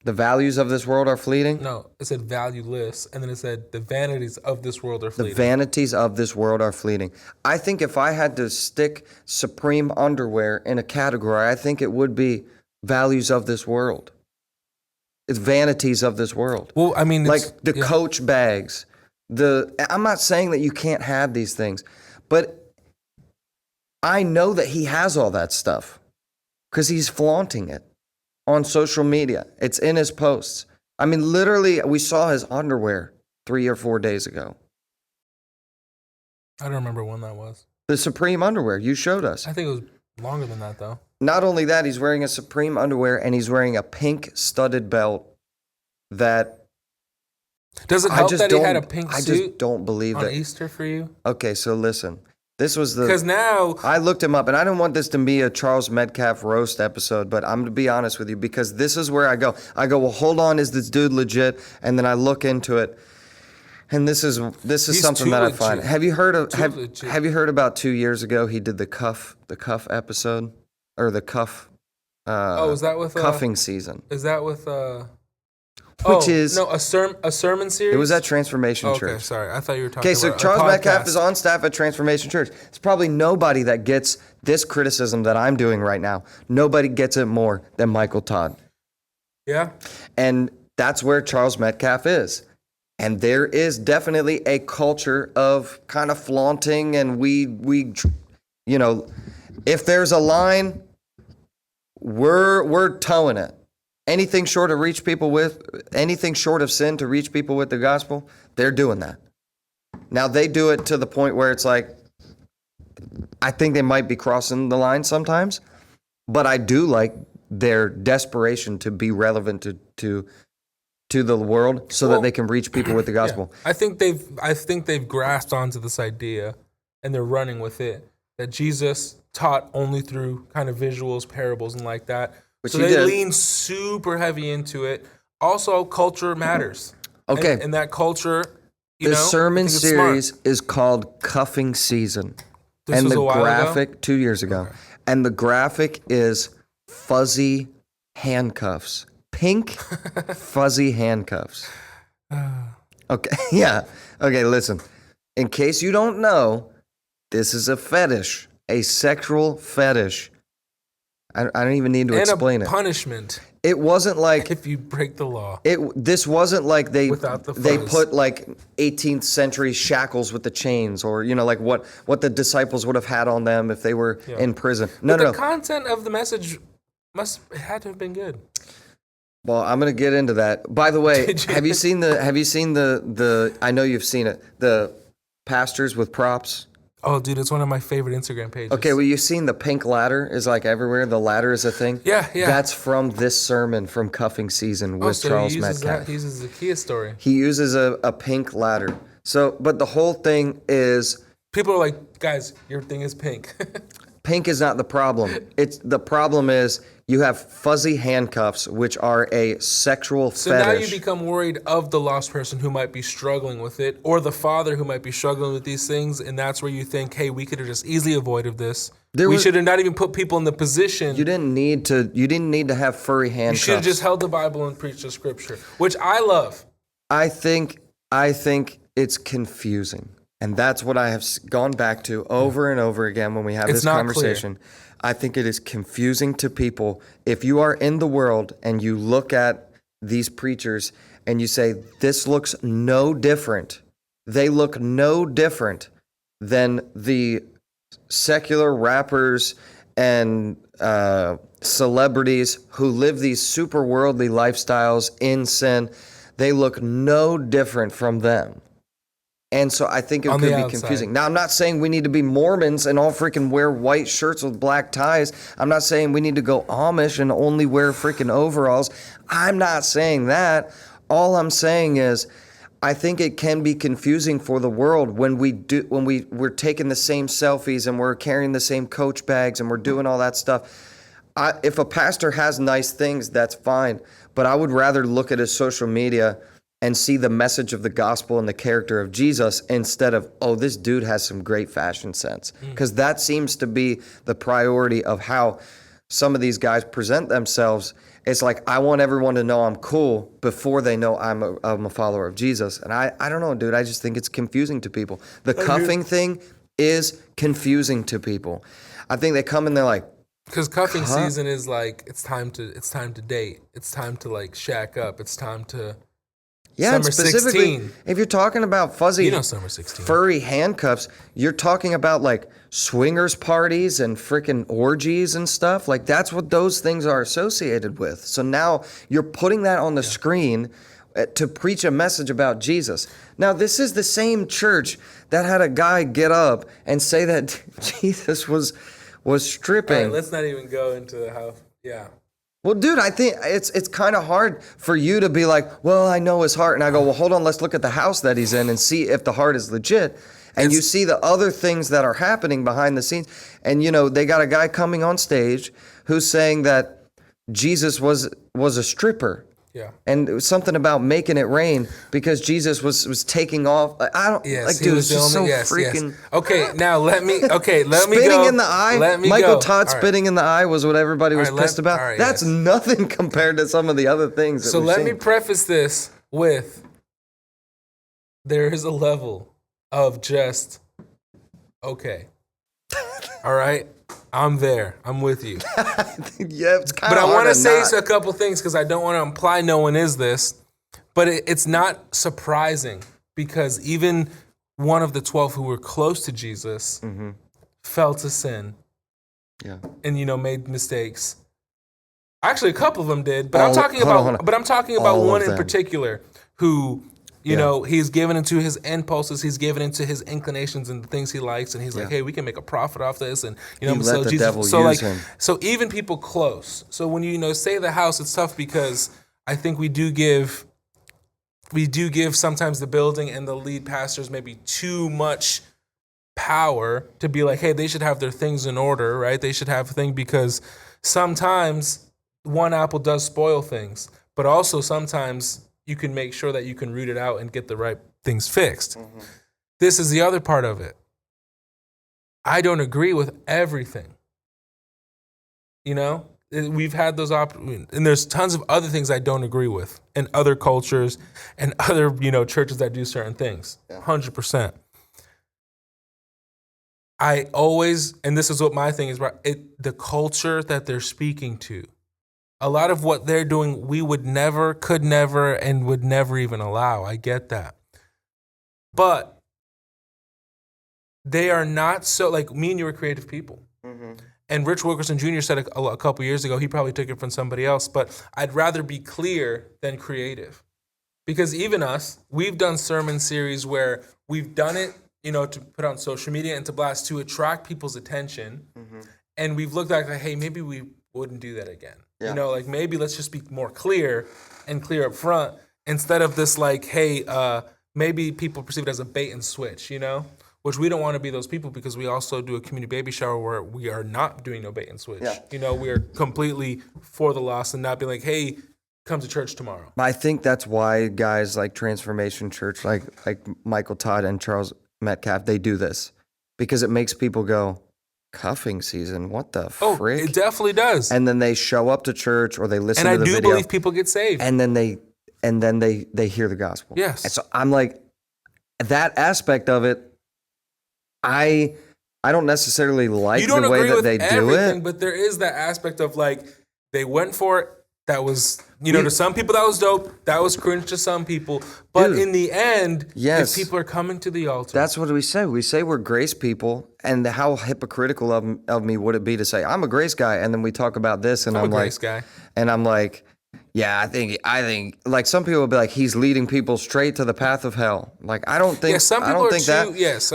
The values of this world are fleeting? No, it said valueless, and then it said the vanities of this world are fleeting. The vanities of this world are fleeting. I think if I had to stick Supreme underwear in a category, I think it would be values of this world. It's vanities of this world. Well, I mean, like the Coach bags. I'm not saying that you can't have these things, but I know that he has all that stuff because he's flaunting it on social media. It's in his posts. I mean, literally, we saw his underwear 3 or 4 days ago. I don't remember when that was. The Supreme underwear, you showed us. I think it was longer than that, though. Not only that, he's wearing a Supreme underwear, and he's wearing a pink studded belt that... Does it help that he had a pink suit I just don't believe on that. Easter for you? Okay, so listen. This was because now... I looked him up, and I didn't want this to be a Charles Metcalf roast episode, but I'm going to be honest with you, because this is where I go. I go, well, hold on, is this dude legit? And then I look into it, and this is something that I find. Have you heard about 2 years ago he did the cuff episode, or the cuff Is that with cuffing season. Is that with Which is no a sermon series? It was at Transformation Okay, Church. sorry, I thought you were talking. Okay, so about Charles a Metcalf podcast. is on staff at Transformation Church. It's probably nobody that gets this criticism that I'm doing right now. Nobody gets it more than Michael Todd. Yeah. And that's where Charles Metcalf is. And there is definitely a culture of kind of flaunting, and we you know, if there's a line, we're towing it. Anything short of anything short of sin to reach people with the gospel, they're doing that. Now they do it to the point where it's like, I think they might be crossing the line sometimes, but I do like their desperation to be relevant to the world so that they can reach people with the gospel. Yeah. I think they've grasped onto this idea and they're running with it, that Jesus taught only through kind of visuals, parables, and like that. Which so he they did. lean super heavy into it. Also, culture matters. Okay. And that culture, The sermon series is called Cuffing Season. This and was the a while graphic, ago? 2 years ago. Okay. And the graphic is fuzzy handcuffs. Pink fuzzy handcuffs. Okay, yeah. Okay, listen. In case you don't know, this is a fetish, a sexual fetish. I don't even need to explain and a punishment It wasn't like if you break the law. This wasn't like they fuzz. put like 18th century shackles with the chains, or like what the disciples would have had on them if they were in prison. No. The content of the message had to have been good. Well, I'm gonna get into that. By the way, have you seen the I know you've seen it, the pastors with props? Oh, dude, it's one of my favorite Instagram pages. Okay, well, you've seen the pink ladder is like everywhere. The ladder is a thing. Yeah. That's from this sermon from Cuffing Season with Charles Metcalf. He uses the Kia story. He uses a pink ladder. So, but the whole thing is, people are like, guys, your thing is pink. pink is not the problem. The problem is you have fuzzy handcuffs, which are a sexual fetish. So now you become worried of the lost person who might be struggling with it, or the father who might be struggling with these things, and that's where you think, hey, we could have just easily avoided this. We should have not even put people in the position. You didn't need to have furry handcuffs. You should have just held the Bible and preached the scripture, which I love. I think it's confusing. And that's what I have gone back to over and over again when we have this conversation. Clear. I think it is confusing to people. If you are in the world and you look at these preachers and you say, this looks no different, they look no different than the secular rappers and celebrities who live these super worldly lifestyles in sin, they look no different from them. And so I think it could be confusing. Now, I'm not saying we need to be Mormons and all freaking wear white shirts with black ties. I'm not saying we need to go Amish and only wear freaking overalls. I'm not saying that. All I'm saying is I think it can be confusing for the world when we're taking the same selfies and we're carrying the same Coach bags and we're doing all that stuff. If a pastor has nice things, that's fine. But I would rather look at his social media and see the message of the gospel and the character of Jesus instead of, oh, this dude has some great fashion sense. Because that seems to be the priority of how some of these guys present themselves. It's like, I want everyone to know I'm cool before they know I'm a follower of Jesus. And I don't know, dude. I just think it's confusing to people. The cuffing thing is confusing to people. I think they come and they're like, because cuffing season is like, it's time to date. It's time to like shack up. It's time to... Yeah, Summer specifically, 16. if you're talking about fuzzy, Summer 16. furry handcuffs, you're talking about like swingers parties and freaking orgies and stuff. Like that's what those things are associated with. So now you're putting that on the screen to preach a message about Jesus. Now, this is the same church that had a guy get up and say that Jesus was stripping. All right, let's not even go into how, Well, dude, I think it's kind of hard for you to be like, well, I know his heart. And I go, well, hold on, let's look at the house that he's in and see if the heart is legit. And you see the other things that are happening behind the scenes. And, they got a guy coming on stage who's saying that Jesus was a stripper. Yeah. And it was something about making it rain because Jesus was taking off. I don't like, dude. It's just so freaking. Yes. Okay, now let me go. Spitting in the eye. Let me Michael go. Todd spitting in the eye was what everybody was pissed about. That's nothing compared to some of the other things. That so let me preface this with: there is a level of just okay. All right. I'm there. I'm with you. Yeah, it's kind but of I want to say not. a couple things because I don't want to imply no one is this. But it's not surprising because even one of the 12 who were close to Jesus fell to sin. Yeah. And made mistakes. Actually, a couple of them did, but I'm talking about one in particular who. He's given into his impulses. He's given into his inclinations and the things he likes, and he's like, "Hey, we can make a profit off this." And he let the devil use him. So even people close. So when you say the house, it's tough because I think we do give sometimes the building and the lead pastors maybe too much power to be like, "Hey, they should have their things in order, right? They should have a thing," because sometimes one apple does spoil things, but also sometimes you can make sure that you can root it out and get the right things fixed. This is the other part of it. I don't agree with everything. We've had those and there's tons of other things I don't agree with in other cultures and other, churches that do certain things. 100%. I always, and this is what my thing is, the culture that they're speaking to. A lot of what they're doing, we would never, could never, and would never even allow. I get that. But they are not so, like me and you are creative people. And Rich Wilkerson Jr. said a couple years ago, he probably took it from somebody else, but I'd rather be clear than creative. Because even us, we've done sermon series where we've done it, to put on social media and to blast to attract people's attention. And we've looked back like, hey, maybe we wouldn't do that again. Yeah. Maybe let's just be more clear and clear up front instead of this like, hey, maybe people perceive it as a bait and switch, which we don't want to be those people because we also do a community baby shower where we are not doing no bait and switch. Yeah. We are completely for the lost and not be like, hey, come to church tomorrow. I think that's why guys like Transformation Church, like Michael Todd and Charles Metcalf, they do this because it makes people go, cuffing season, what the frick? It definitely does. And then they show up to church or they listen to the video. And I do believe people get saved. And then they hear the gospel. Yes. And so I'm like, that aspect of it, I don't necessarily like the way that they do it. But there is that aspect of like, they went for it. That was, to some people that was dope. That was cringe to some people. But in the end, if people are coming to the altar. That's what we say. We say we're grace people. And how hypocritical of me would it be to say, I'm a grace guy. And then we talk about this and I'm a like, grace guy. And I'm like, yeah, I think like some people will be like, he's leading people straight to the path of hell. Like, I don't think, some people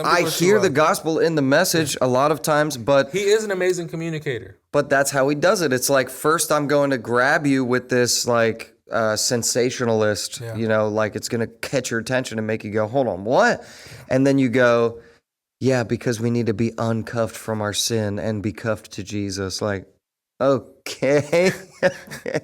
I hear the gospel in the message a lot of times, but he is an amazing communicator. But that's how he does it. It's like, first I'm going to grab you with this like sensationalist, like it's going to catch your attention and make you go, hold on, what? And then you go, yeah, because we need to be uncuffed from our sin and be cuffed to Jesus. Like, okay.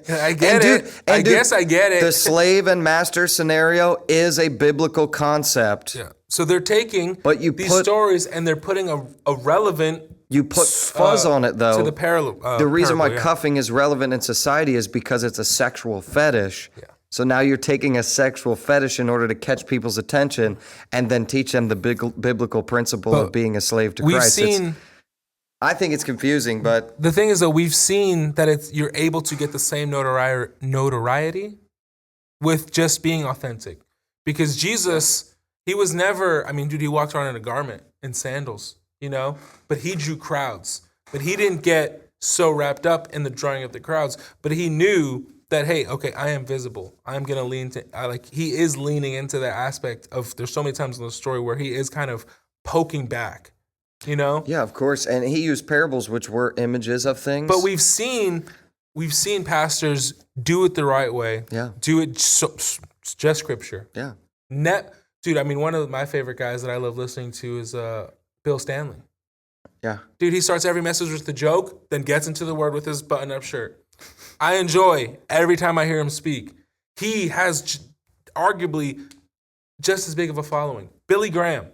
I get it. I guess I get it. The slave and master scenario is a biblical concept. Yeah. So they're taking these stories and they're putting a relevant... You put fuzz on it, though. To the parallel. The reason why cuffing is relevant in society is because it's a sexual fetish. Yeah. So now you're taking a sexual fetish in order to catch people's attention and then teach them the biblical principle of being a slave to Christ. I think it's confusing, but... The thing is, though, we've seen that you're able to get the same notoriety with just being authentic. Because Jesus, he was never... he walked around in a garment and sandals. But he drew crowds. But he didn't get so wrapped up in the drawing of the crowds. But he knew that, hey, okay, I am visible. I'm going to lean to, he is leaning into that aspect of, there's so many times in the story where he is kind of poking back, Yeah, of course. And he used parables, which were images of things. But we've seen pastors do it the right way. Yeah. Do it just scripture. Yeah. Dude, one of my favorite guys that I love listening to is, Bill Stanley. Yeah. Dude, he starts every message with the joke, then gets into the word with his button-up shirt. I enjoy every time I hear him speak. He has arguably just as big of a following. Billy Graham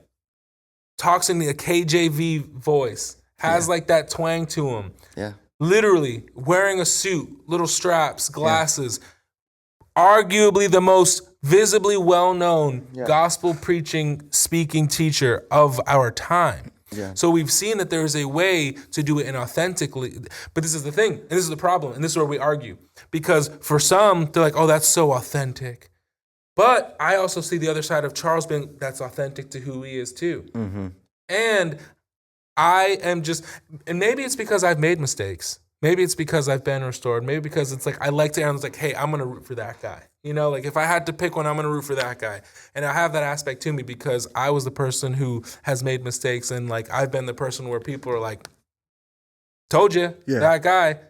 talks in a KJV voice, has like that twang to him. Yeah. Literally wearing a suit, little straps, glasses. Arguably the most visibly well-known gospel preaching, speaking teacher of our time. Yeah. So we've seen that there is a way to do it inauthentically. But this is the thing, and this is the problem, and this is where we argue. Because for some, they're like, oh, that's so authentic. But I also see the other side of Charles being, that's authentic to who he is too. Mm-hmm. And I am just, and maybe it's because I've made mistakes. Maybe it's because I've been restored. Maybe because it's like, I like to, I was like, hey, I'm going to root for that guy. You know, like if I had to pick one, I'm going to root for that guy. And I have that aspect to me because I was the person who has made mistakes. And like, I've been the person where people are like, told you, that guy.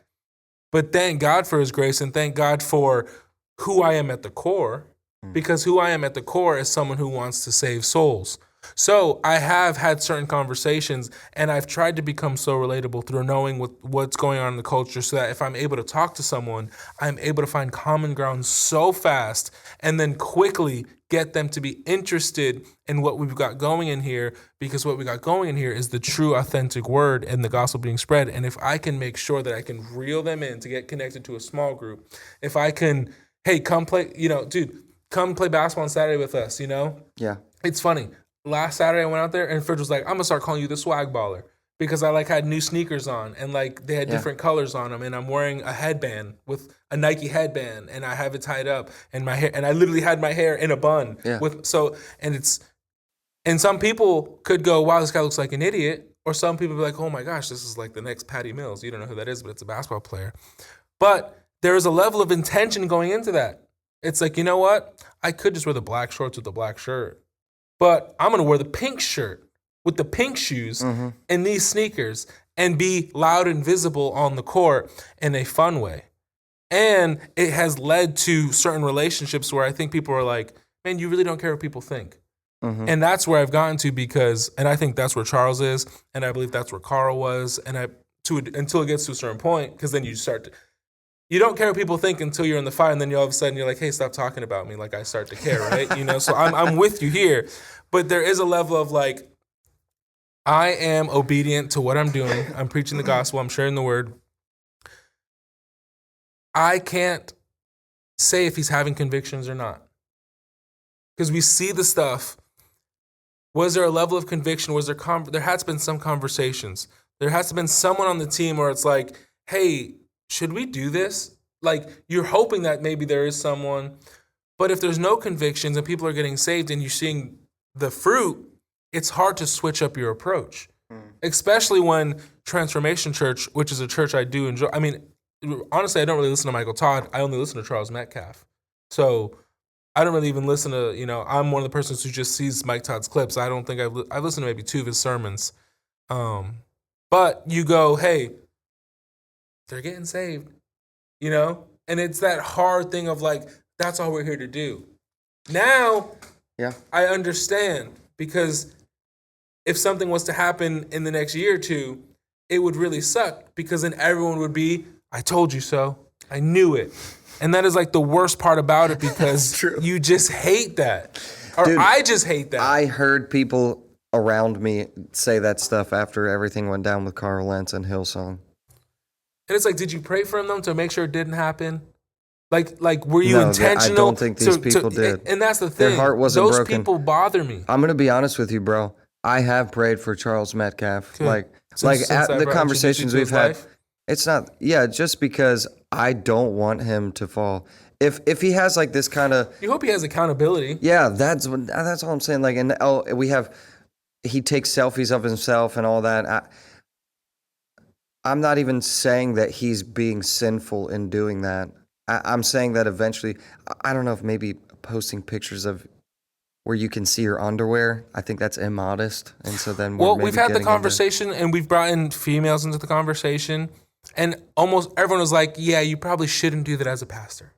But thank God for his grace and thank God for who I am at the core. Because who I am at the core is someone who wants to save souls. So I have had certain conversations and I've tried to become so relatable through knowing what's going on in the culture so that if I'm able to talk to someone, I'm able to find common ground so fast and then quickly get them to be interested in what we've got going in here, because what we got going in here is the true authentic word and the gospel being spread. And if I can make sure that I can reel them in to get connected to a small group, if I can, hey, come play, dude, come play basketball on Saturday with us, Yeah. It's funny. Last Saturday I went out there and Fridge was like, I'm gonna start calling you the swag baller because I like had new sneakers on and like they had different colors on them and I'm wearing a headband with a Nike headband and I have it tied up and my hair, and I literally had my hair in a bun and some people could go, wow, this guy looks like an idiot, or some people be like, oh my gosh, this is like the next Patty Mills. You don't know who that is, but it's a basketball player. But there is a level of intention going into that. It's like, you know what? I could just wear the black shorts with the black shirt. But I'm going to wear the pink shirt with the pink shoes and these sneakers and be loud and visible on the court in a fun way. And it has led to certain relationships where I think people are like, man, you really don't care what people think. And that's where I've gotten to and I think that's where Charles is. And I believe that's where Carl was. And until it gets to a certain point, because then you don't care what people think until you're in the fire, and then all of a sudden you're like, hey, stop talking about me. Like I start to care, right? So I'm with you here. But there is a level of like, I am obedient to what I'm doing. I'm preaching the gospel. I'm sharing the word. I can't say if he's having convictions or not. Because we see the stuff. Was there a level of conviction? Was there has been some conversations. There has been someone on the team where it's like, hey, should we do this? Like, you're hoping that maybe there is someone, but if there's no convictions and people are getting saved and you're seeing the fruit, it's hard to switch up your approach, especially when Transformation Church, which is a church I do enjoy. I mean, honestly, I don't really listen to Michael Todd. I only listen to Charles Metcalf. So I don't really even listen to, I'm one of the persons who just sees Mike Todd's clips. I don't think I've listened to maybe 2 of his sermons. But you go, hey, they're getting saved, And it's that hard thing of like, that's all we're here to do. Now, I understand, because if something was to happen in the next year or two, it would really suck, because then everyone would be, I told you so. I knew it. And that is like the worst part about it, because you just hate that. Or dude, I just hate that. I heard people around me say that stuff after everything went down with Carl Lentz and Hillsong. And it's like, did you pray for them to make sure it didn't happen? Like, were you intentional? I don't think these people did. And that's the thing. Their heart wasn't broken. Those people bother me. I'm going to be honest with you, bro. I have prayed for Charles Metcalf. Good. Since at the conversations we've had, it's not, just because I don't want him to fall. If he has like this kind of... You hope he has accountability. Yeah, that's all I'm saying. Like, and he takes selfies of himself and all that. I'm not even saying that he's being sinful in doing that. I'm saying that eventually, I don't know if maybe posting pictures of where you can see your underwear, I think that's immodest. And so then we've had the conversation and we've brought in females into the conversation, and almost everyone was like, yeah, you probably shouldn't do that as a pastor.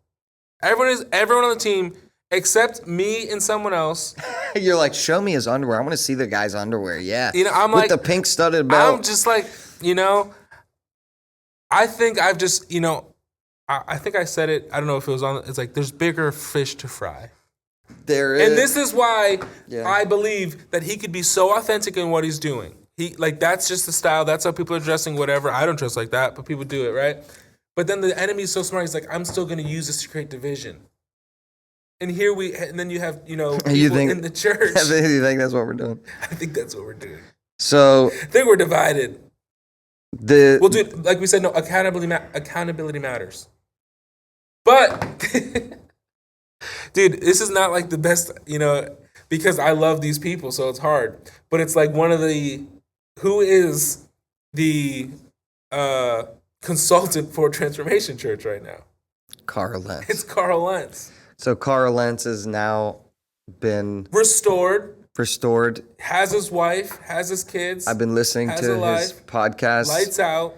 Everyone on the team except me and someone else. You're like, show me his underwear. I want to see the guy's underwear. Yeah. I'm with like, the pink studded belt. I'm just like, I think I've just, I think I said it. I don't know if it was on. It's like there's bigger fish to fry. There is. And this is why Yeah. I believe that he could be so authentic in what he's doing. That's just the style. That's how people are dressing, whatever. I don't dress like that, but people do it, right? But then the enemy's so smart, he's like, I'm still going to use this to create division. And then you have, people in the church. You think that's what we're doing? I think that's what we're doing. So I think we're divided. Well, dude, like we said, no, accountability matters. But, dude, this is not like the best, because I love these people, so it's hard. But it's like who is the consultant for Transformation Church right now? Carl Lentz. It's Carl Lentz. So Carl Lentz has now been restored, has his wife, has his kids. I've been listening to his podcast. Lights out,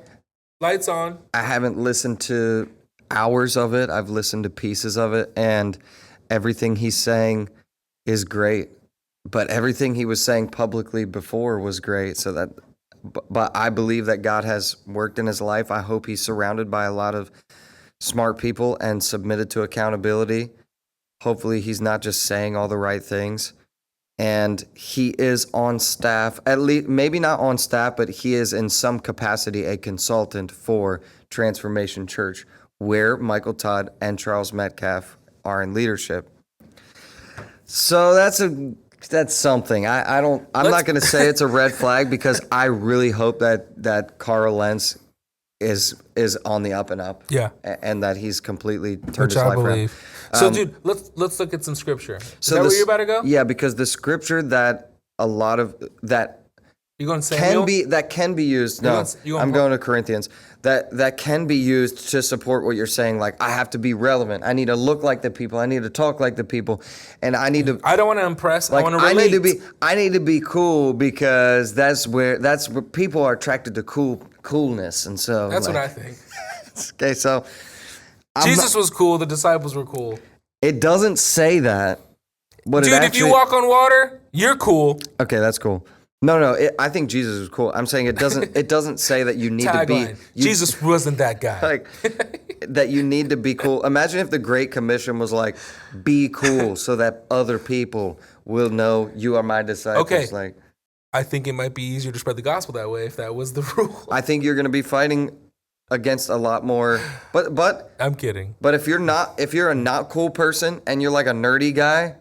lights on. I haven't listened to hours of it. I've listened to pieces of it, and everything he's saying is great. But everything he was saying publicly before was great. But I believe that God has worked in his life. I hope he's surrounded by a lot of smart people and submitted to accountability. Hopefully he's not just saying all the right things. And he is on staff, at least maybe not on staff, but he is in some capacity a consultant for Transformation Church, where Michael Todd and Charles Metcalf are in leadership. So that's something. I'm not going to say it's a red flag, because I really hope that Carl Lentz is on the up and up. Yeah. And that he's completely turned his life around. So, dude, let's look at some scripture. Is that where you're about to go? Yeah, because the scripture that a lot of that you going Samuel? can be used. No, I'm going to Corinthians. That can be used to support what you're saying. Like, I have to be relevant. I need to look like the people. I need to talk like the people, and I need to. I don't want to impress. Like, I want to relate. I need to be cool, because that's where people are attracted to coolness, and so that's what I think. Okay, so Jesus was cool. The disciples were cool. It doesn't say that. But dude, if you walk on water, you're cool. Okay, that's cool. No, I think Jesus was cool. I'm saying it doesn't say that you need to be. Jesus wasn't that guy. Like, that you need to be cool. Imagine if the Great Commission was like, be cool so that other people will know you are my disciples. Okay. Like, I think it might be easier to spread the gospel that way if that was the rule. I think you're going to be fighting against a lot more. But I'm kidding. But if you're a not cool person and you're like a nerdy guy,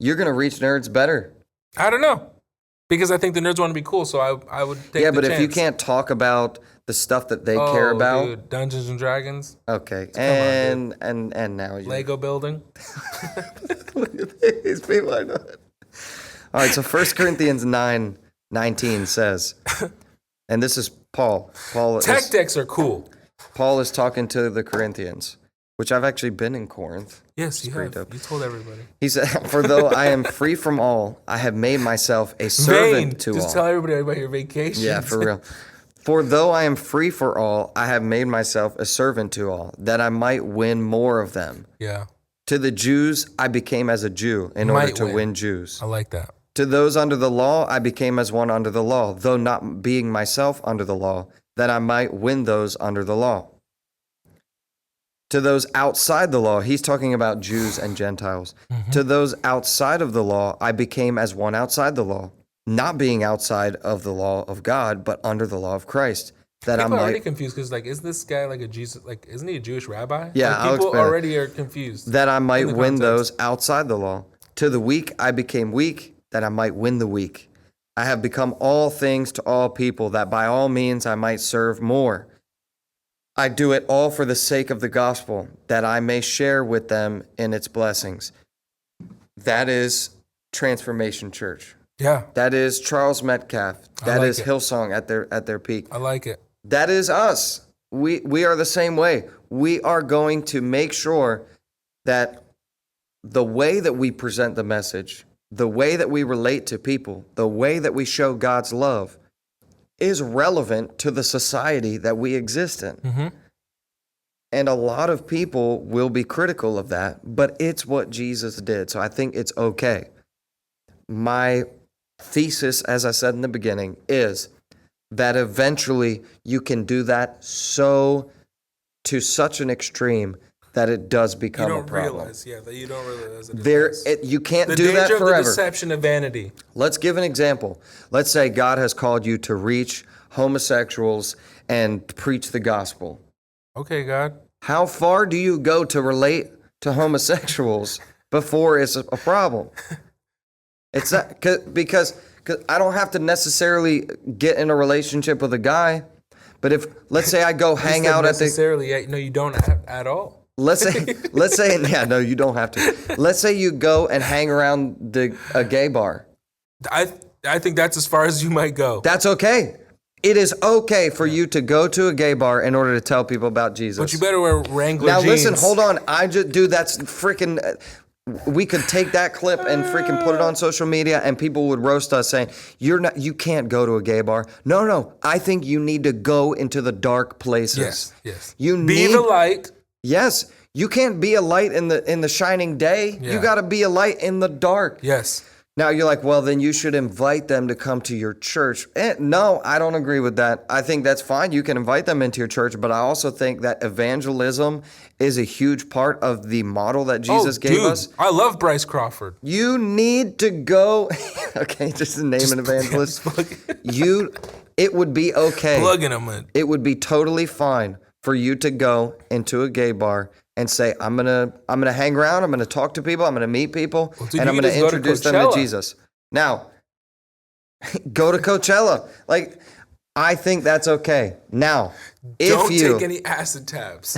you're going to reach nerds better. I don't know. Because I think the nerds want to be cool, so I would take the chance. Yeah, but if you can't talk about the stuff that they care about. Dude, Dungeons and Dragons. Okay. And now you Lego building. Look at these people I know. All right, so 1 Corinthians 9:19 says, and this is Paul. Tech decks are cool. Paul is talking to the Corinthians, which I've actually been in Corinth. Yes, you have. Dope. You told everybody. He said, for though I am free from all, I have made myself a servant to all. Just tell everybody about your vacation. Yeah, for real. For though I am free for all, I have made myself a servant to all, that I might win more of them. Yeah. To the Jews, I became as a Jew in order to win Jews. I like that. To those under the law, I became as one under the law, though not being myself under the law, that I might win those under the law. To those outside the law, he's talking about Jews and Gentiles. Mm-hmm. To those outside of the law, I became as one outside the law, not being outside of the law of God, but under the law of Christ. That people are already confused because, like, is this guy like a Jesus? Like, isn't he a Jewish rabbi? Yeah, like, people already are confused. That I might win those outside the law. To the weak, I became weak, that I might win the weak. I have become all things to all people, that by all means I might serve more. I do it all for the sake of the gospel, that I may share with them in its blessings. That is Transformation Church. Yeah. That is Charles Metcalf. That is Hillsong at their peak. I like it. That is us. We are the same way. We are going to make sure that the way that we present the message, the way that we relate to people, the way that we show God's love is relevant to the society that we exist in. Mm-hmm. And a lot of people will be critical of that, but it's what Jesus did. So I think it's okay. My thesis, as I said in the beginning, is that eventually you can do that so to such an extreme that it does become a problem. That you don't realize You can't the do that danger of forever. the deception of vanity. Let's give an example. Let's say God has called you to reach homosexuals and preach the gospel. Okay, God. How far do you go to relate to homosexuals before it's a problem? It's that because I don't have to necessarily get in a relationship with a guy, but if let's say I go hang out at the no, you don't at all. Let's say, yeah, no, you don't have to. Let's say you go and hang around a gay bar. I think that's as far as you might go. That's okay. It is okay for you to go to a gay bar in order to tell people about Jesus. But you better wear Wrangler jeans. Now listen, jeans. hold on. That's freaking. We could take that clip and freaking put it on social media, and people would roast us saying, you can't go to a gay bar. No. I think you need to go into the dark places. Yes. You be the light. Yes, you can't be a light in the shining day. Yeah. You got to be a light in the dark. Yes. Now you're like, well, then you should invite them to come to your church. No, I don't agree with that. I think that's fine. You can invite them into your church, but I also think that evangelism is a huge part of the model that Jesus gave us. I love Bryce Crawford. You need to go. Okay, just to name an evangelist. It would be okay. Plugging them in. It would be totally fine for you to go into a gay bar and say, I'm gonna hang around, I'm gonna talk to people, I'm gonna meet people, and I'm gonna introduce them to Jesus. Now, go to Coachella. Like, I think that's okay. Now, don't take any acid tabs.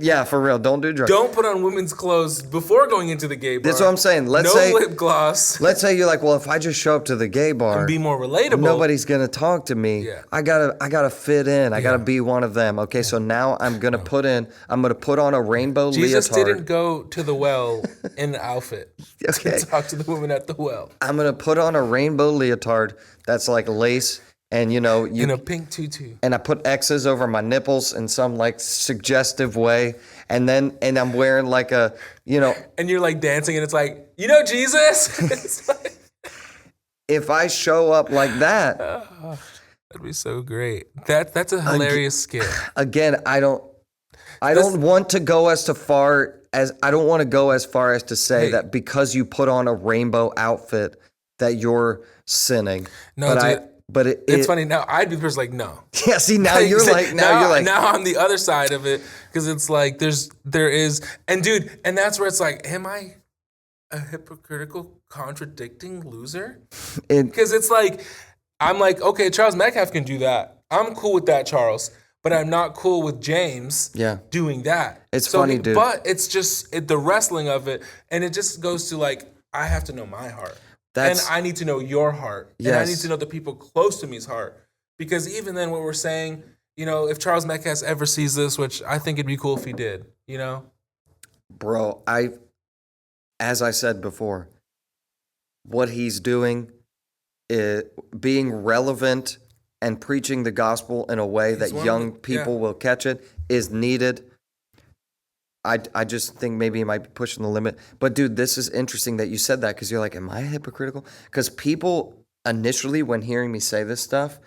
Yeah, for real, don't do drugs. Don't put on women's clothes before going into the gay bar. That's what I'm saying. No lip gloss. Let's say you're like, well, if I just show up to the gay bar and be more relatable, nobody's gonna talk to me. Yeah. I gotta fit in. I gotta be one of them. Okay, so now I'm gonna put on a rainbow Jesus leotard. didn't go to the well in an outfit Okay. to talk to the woman at the well. I'm gonna put on a rainbow leotard that's like lace. And in a pink tutu. And I put X's over my nipples in some like suggestive way. And I'm wearing like a, And you're like dancing and it's like, Jesus? It's like, if I show up like that. That'd be so great. That's a hilarious skit. Again, I don't want to go as far as to say that because you put on a rainbow outfit that you're sinning. No, But it's funny now. I'd be the person like, no. Yeah. See, now you're like, now I'm the other side of it because it's like there is, and dude, and that's where it's like, am I a hypocritical, contradicting loser? Because it's like, I'm like, okay, Charles Metcalf can do that. I'm cool with that, Charles, but I'm not cool with James. Doing that. It's funny, dude. But it's just the wrestling of it, and it just goes to like, I have to know my heart. And I need to know your heart. Yes. And I need to know the people close to me's heart. Because even then what we're saying, if Charles Metcalf ever sees this, which I think it'd be cool if he did, Bro, as I said before, what he's doing is being relevant and preaching the gospel in a way that young people will catch it is needed. I just think maybe he might be pushing the limit. But, dude, this is interesting that you said that because you're like, am I hypocritical? Because people initially, when hearing me say this stuff,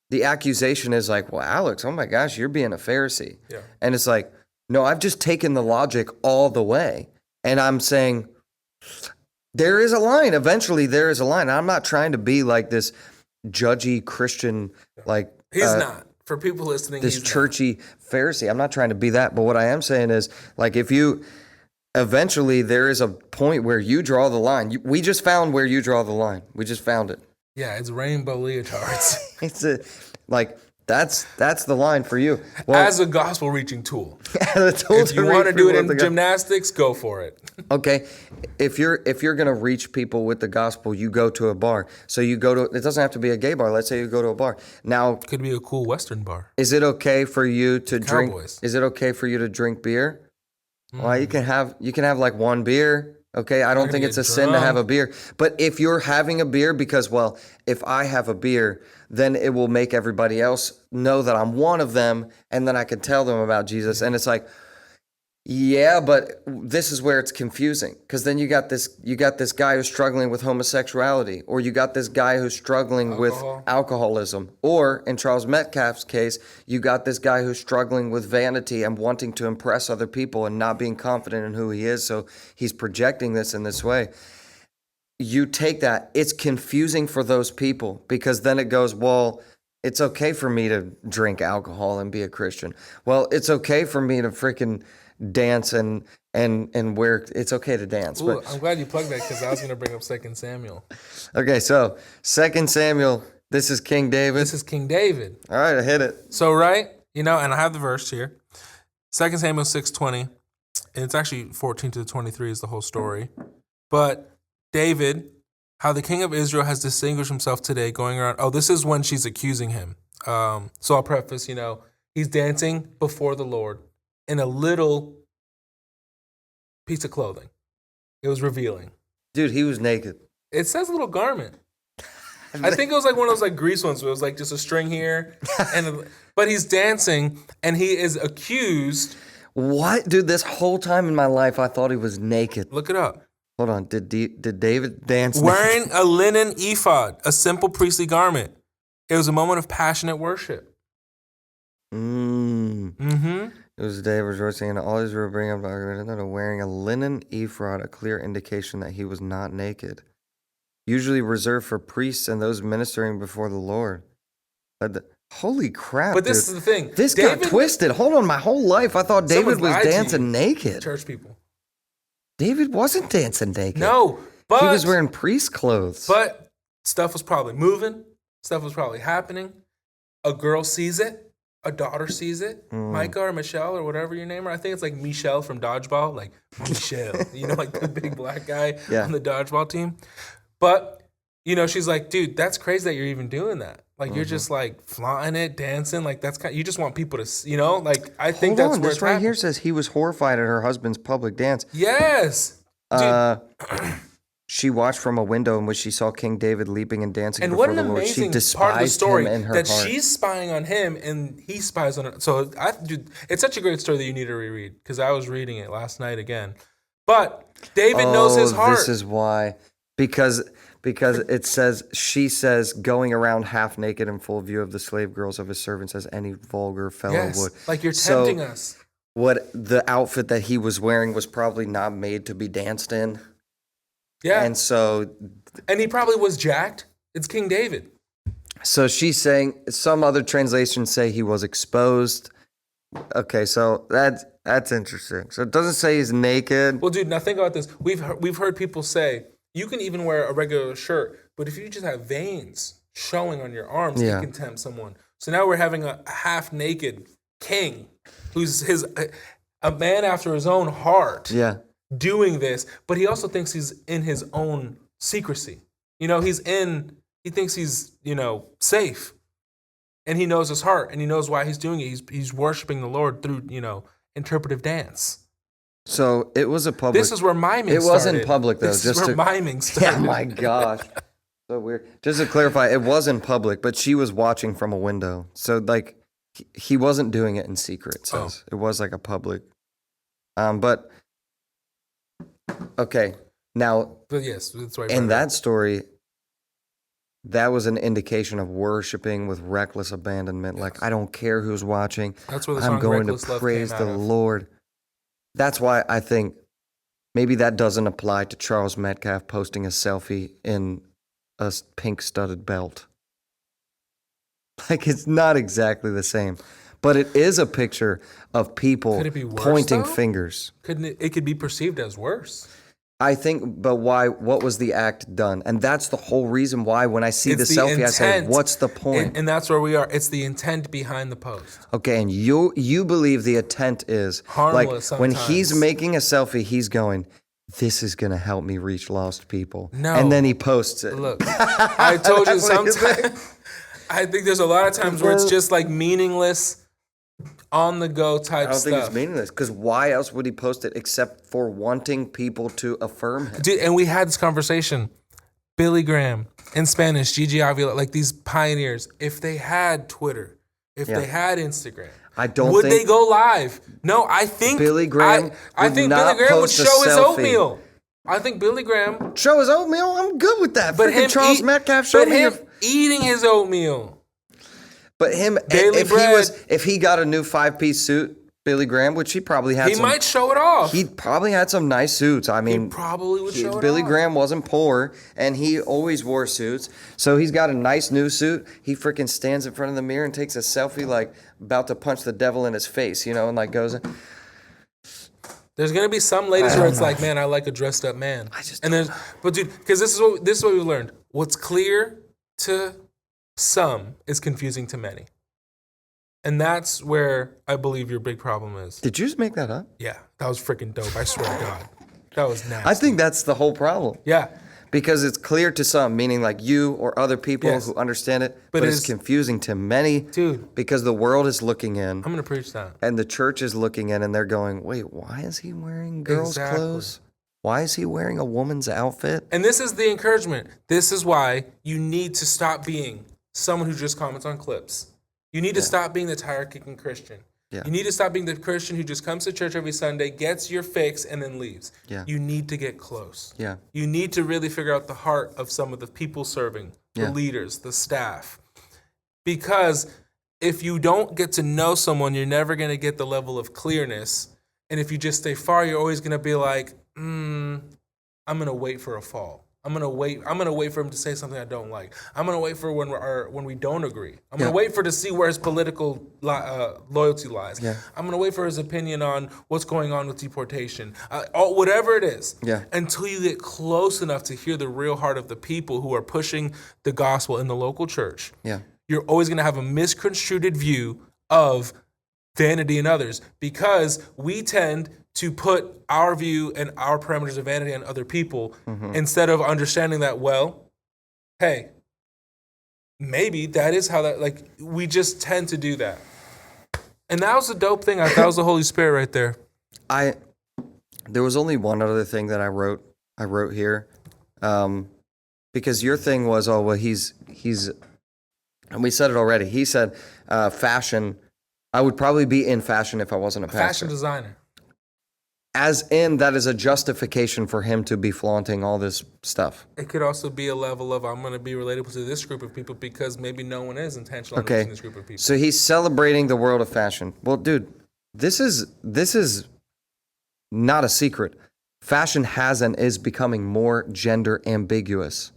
the accusation is like, well, Alex, oh, my gosh, you're being a Pharisee. Yeah. And it's like, no, I've just taken the logic all the way. And I'm saying there is a line. Eventually, there is a line. I'm not trying to be like this judgy Christian, like. He's not. For people listening, this churchy Pharisee. I'm not trying to be that, but what I am saying is, like, eventually there is a point where you draw the line. We just found where you draw the line. We just found it. Yeah, it's rainbow leotards. That's the line for you. Well, as a gospel reaching tool. If you want to do it in gymnastics, go for it. Okay. If you're gonna reach people with the gospel, you go to a bar. So you go to, it doesn't have to be a gay bar. Let's say you go to a bar. Now, could be a cool Western bar. Is it okay for you to drink? Cowboys. Is it okay for you to drink beer? Well, you can have like one beer. Okay, I don't think it's a sin to have a beer. But if you're having a beer because, well, if I have a beer, then it will make everybody else know that I'm one of them, and then I can tell them about Jesus. And it's like, Yeah, but this is where it's confusing because then you got this guy who's struggling with homosexuality, or you got this guy who's struggling with alcoholism, or in Charles Metcalf's case, you got this guy who's struggling with vanity and wanting to impress other people and not being confident in who he is, so he's projecting this in this way. You take that, it's confusing for those people because then it goes, well, it's okay for me to drink alcohol and be a Christian. Well, it's okay for me to freaking dance and wear. It's okay to dance. Ooh, but I'm glad you plugged that because I was going to bring up 2 Samuel. Okay, so 2 Samuel. This is King David. This is King David. All right, I hit it. So right, and I have the verse here, 2 Samuel 6:20, and it's actually 14 to 23 is the whole story. But David, how the king of Israel has distinguished himself today, going around. Oh, this is when she's accusing him. So I'll preface. He's dancing before the Lord in a little piece of clothing. It was revealing. Dude, he was naked. It says a little garment. I think it was like one of those like Grease ones where it was like just a string here. But he's dancing and he is accused. What? Dude, this whole time in my life, I thought he was naked. Look it up. Hold on. Did David dance wearing naked? a linen ephod, a simple priestly garment? It was a moment of passionate worship. Mm-hmm. It was David rejoicing, and all Israel bring up the argument that wearing a linen ephod, a clear indication that he was not naked. Usually reserved for priests and those ministering before the Lord. Holy crap! But this is the thing. This got twisted. Hold on, my whole life I thought David was dancing naked. Church people. David wasn't dancing naked. No, but he was wearing priest clothes. But stuff was probably moving. Stuff was probably happening. A girl sees it. A daughter sees it. Micah or Michelle or whatever you name her. I think it's like Michelle from Dodgeball. Like Michelle. Like the big black guy on the Dodgeball team. But, she's like, dude, that's crazy that you're even doing that. Like, you're just like flaunting it, dancing. Like, that's you just want people to, like, I think that's where this right here says he was horrified at her husband's public dance. Yes. Dude. She watched from a window in which she saw King David leaping and dancing and before what the an Lord. She amazing despised part of the story him in her that heart. she's spying on him and he spies on her. So, dude, it's such a great story that you need to reread because I was reading it last night again. But David knows his heart. This is why. Because it says, she says, going around half naked in full view of the slave girls of his servants as any vulgar fellow would. Like you're tempting us. What the outfit that he was wearing was probably not made to be danced in. Yeah. And he probably was jacked. It's King David. So she's saying, some other translations say he was exposed. Okay, so that's interesting. So it doesn't say he's naked. Well, dude, now think about this. We've heard people say, you can even wear a regular shirt, but if you just have veins showing on your arms, you can tempt someone. So now we're having a half-naked king who's a man after his own heart. Yeah. Doing this, but he also thinks he's in his own secrecy. He thinks he's, safe. And he knows his heart and he knows why he's doing it. He's worshiping the Lord through, interpretive dance. So it was a public. This is where miming started. It wasn't public though. This is where miming started. Yeah, my gosh. So weird. Just to clarify, it wasn't public, but she was watching from a window. So like he wasn't doing it in secret, it says. It was like a public. But okay, now, but yes, that's right. In that story, that was an indication of worshiping with reckless abandonment. Yes. Like, I don't care who's watching. That's where the song I'm going to Reckless praise Love the came out of. Lord. That's why I think maybe that doesn't apply to Charles Metcalf posting a selfie in a pink studded belt. Like, it's not exactly the same. But it is a picture of people pointing fingers. It could be perceived as worse. I think, but why? What was the act done? And that's the whole reason why when I see the selfie, intent, I say, what's the point? And that's where we are. It's the intent behind the post. Okay, and you believe the intent is harmless like when he's making a selfie, he's going, this is going to help me reach lost people. No. And then he posts it. Look, I told you sometimes. I think there's a lot of times where it's just like meaningless, on the go type stuff. I don't think it's meaningless because why else would he post it except for wanting people to affirm him? Dude, and we had this conversation. Billy Graham, in Spanish, Gigi Avila, like these pioneers, if they had Twitter, if they had Instagram? I don't would think they go live? No, I think Billy Graham I would think not Billy Graham would post a show his selfie. oatmeal. I think Billy Graham show his oatmeal. I'm good with that. But Freaking him Charles eat- Metcalf, show but me him your. eating his oatmeal. But him, Daily if he got a new 5-piece suit, Billy Graham, which he probably had. He might show it off. He probably had some nice suits. I mean, He probably would show it Billy off. Graham wasn't poor, and he always wore suits. So he's got a nice new suit. He freaking stands in front of the mirror and takes a selfie, like about to punch the devil in his face, you know, and like goes. There's gonna be some ladies where it's like, man, I like a dressed up man. But dude, because this is what we've learned. What's clear to some is confusing to many, and that's where I believe your big problem is. Did you just make that up? Yeah, that was freaking dope. I swear to God, that was nasty. I think that's the whole problem. Yeah, because it's clear to some, meaning like you or other people who understand it, but it's confusing to many, dude. Because the world is looking in. I'm gonna preach that, and the church is looking in, and they're going, "Wait, why is he wearing girls' clothes? Why is he wearing a woman's outfit?" And this is the encouragement. This is why you need to stop being someone who just comments on clips. You need to stop being the tire-kicking Christian. Yeah. You need to stop being the Christian who just comes to church every Sunday, gets your fix, and then leaves. Yeah. You need to get close. Yeah. You need to really figure out the heart of some of the people serving, the leaders, the staff. Because if you don't get to know someone, you're never going to get the level of clearness. And if you just stay far, you're always going to be like, I'm going to wait for a fall. I'm gonna wait for him to say something I don't like. I'm gonna wait for when we don't agree. I'm gonna wait to see where his political loyalty lies. Yeah. I'm gonna wait for his opinion on what's going on with deportation, whatever it is. Yeah. Until you get close enough to hear the real heart of the people who are pushing the gospel in the local church. Yeah. You're always gonna have a misconstrued view of vanity in others, because we tend to put our view and our parameters of vanity on other people instead of understanding that, well, hey, maybe that is how that, like, we just tend to do that. And that was the dope thing. That was the Holy Spirit right there. There was only one other thing that I wrote here, because your thing was, oh, well, he's, and we said it already. He said, fashion, I would probably be in fashion if I wasn't a pastor. Fashion designer. As in, that is a justification for him to be flaunting all this stuff. It could also be a level of, I'm going to be relatable to this group of people because maybe no one is intentional on reaching this group of people. So he's celebrating the world of fashion. Well, dude, this is not a secret. Fashion has and is becoming more gender ambiguous.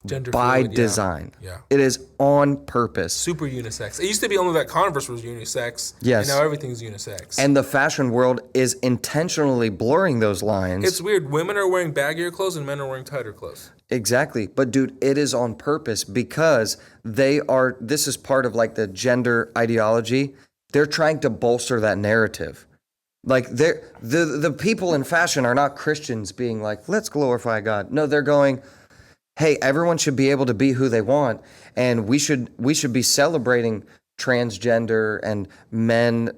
Gender by fluid, design. Yeah. It is on purpose. Super unisex. It used to be only that Converse was unisex. Yes. And now everything's unisex. And the fashion world is intentionally blurring those lines. It's weird. Women are wearing baggier clothes and men are wearing tighter clothes. Exactly. But dude, it is on purpose because this is part of like the gender ideology. They're trying to bolster that narrative. Like the people in fashion are not Christians being like, let's glorify God. No, they're going, hey, everyone should be able to be who they want, and we should be celebrating transgender and men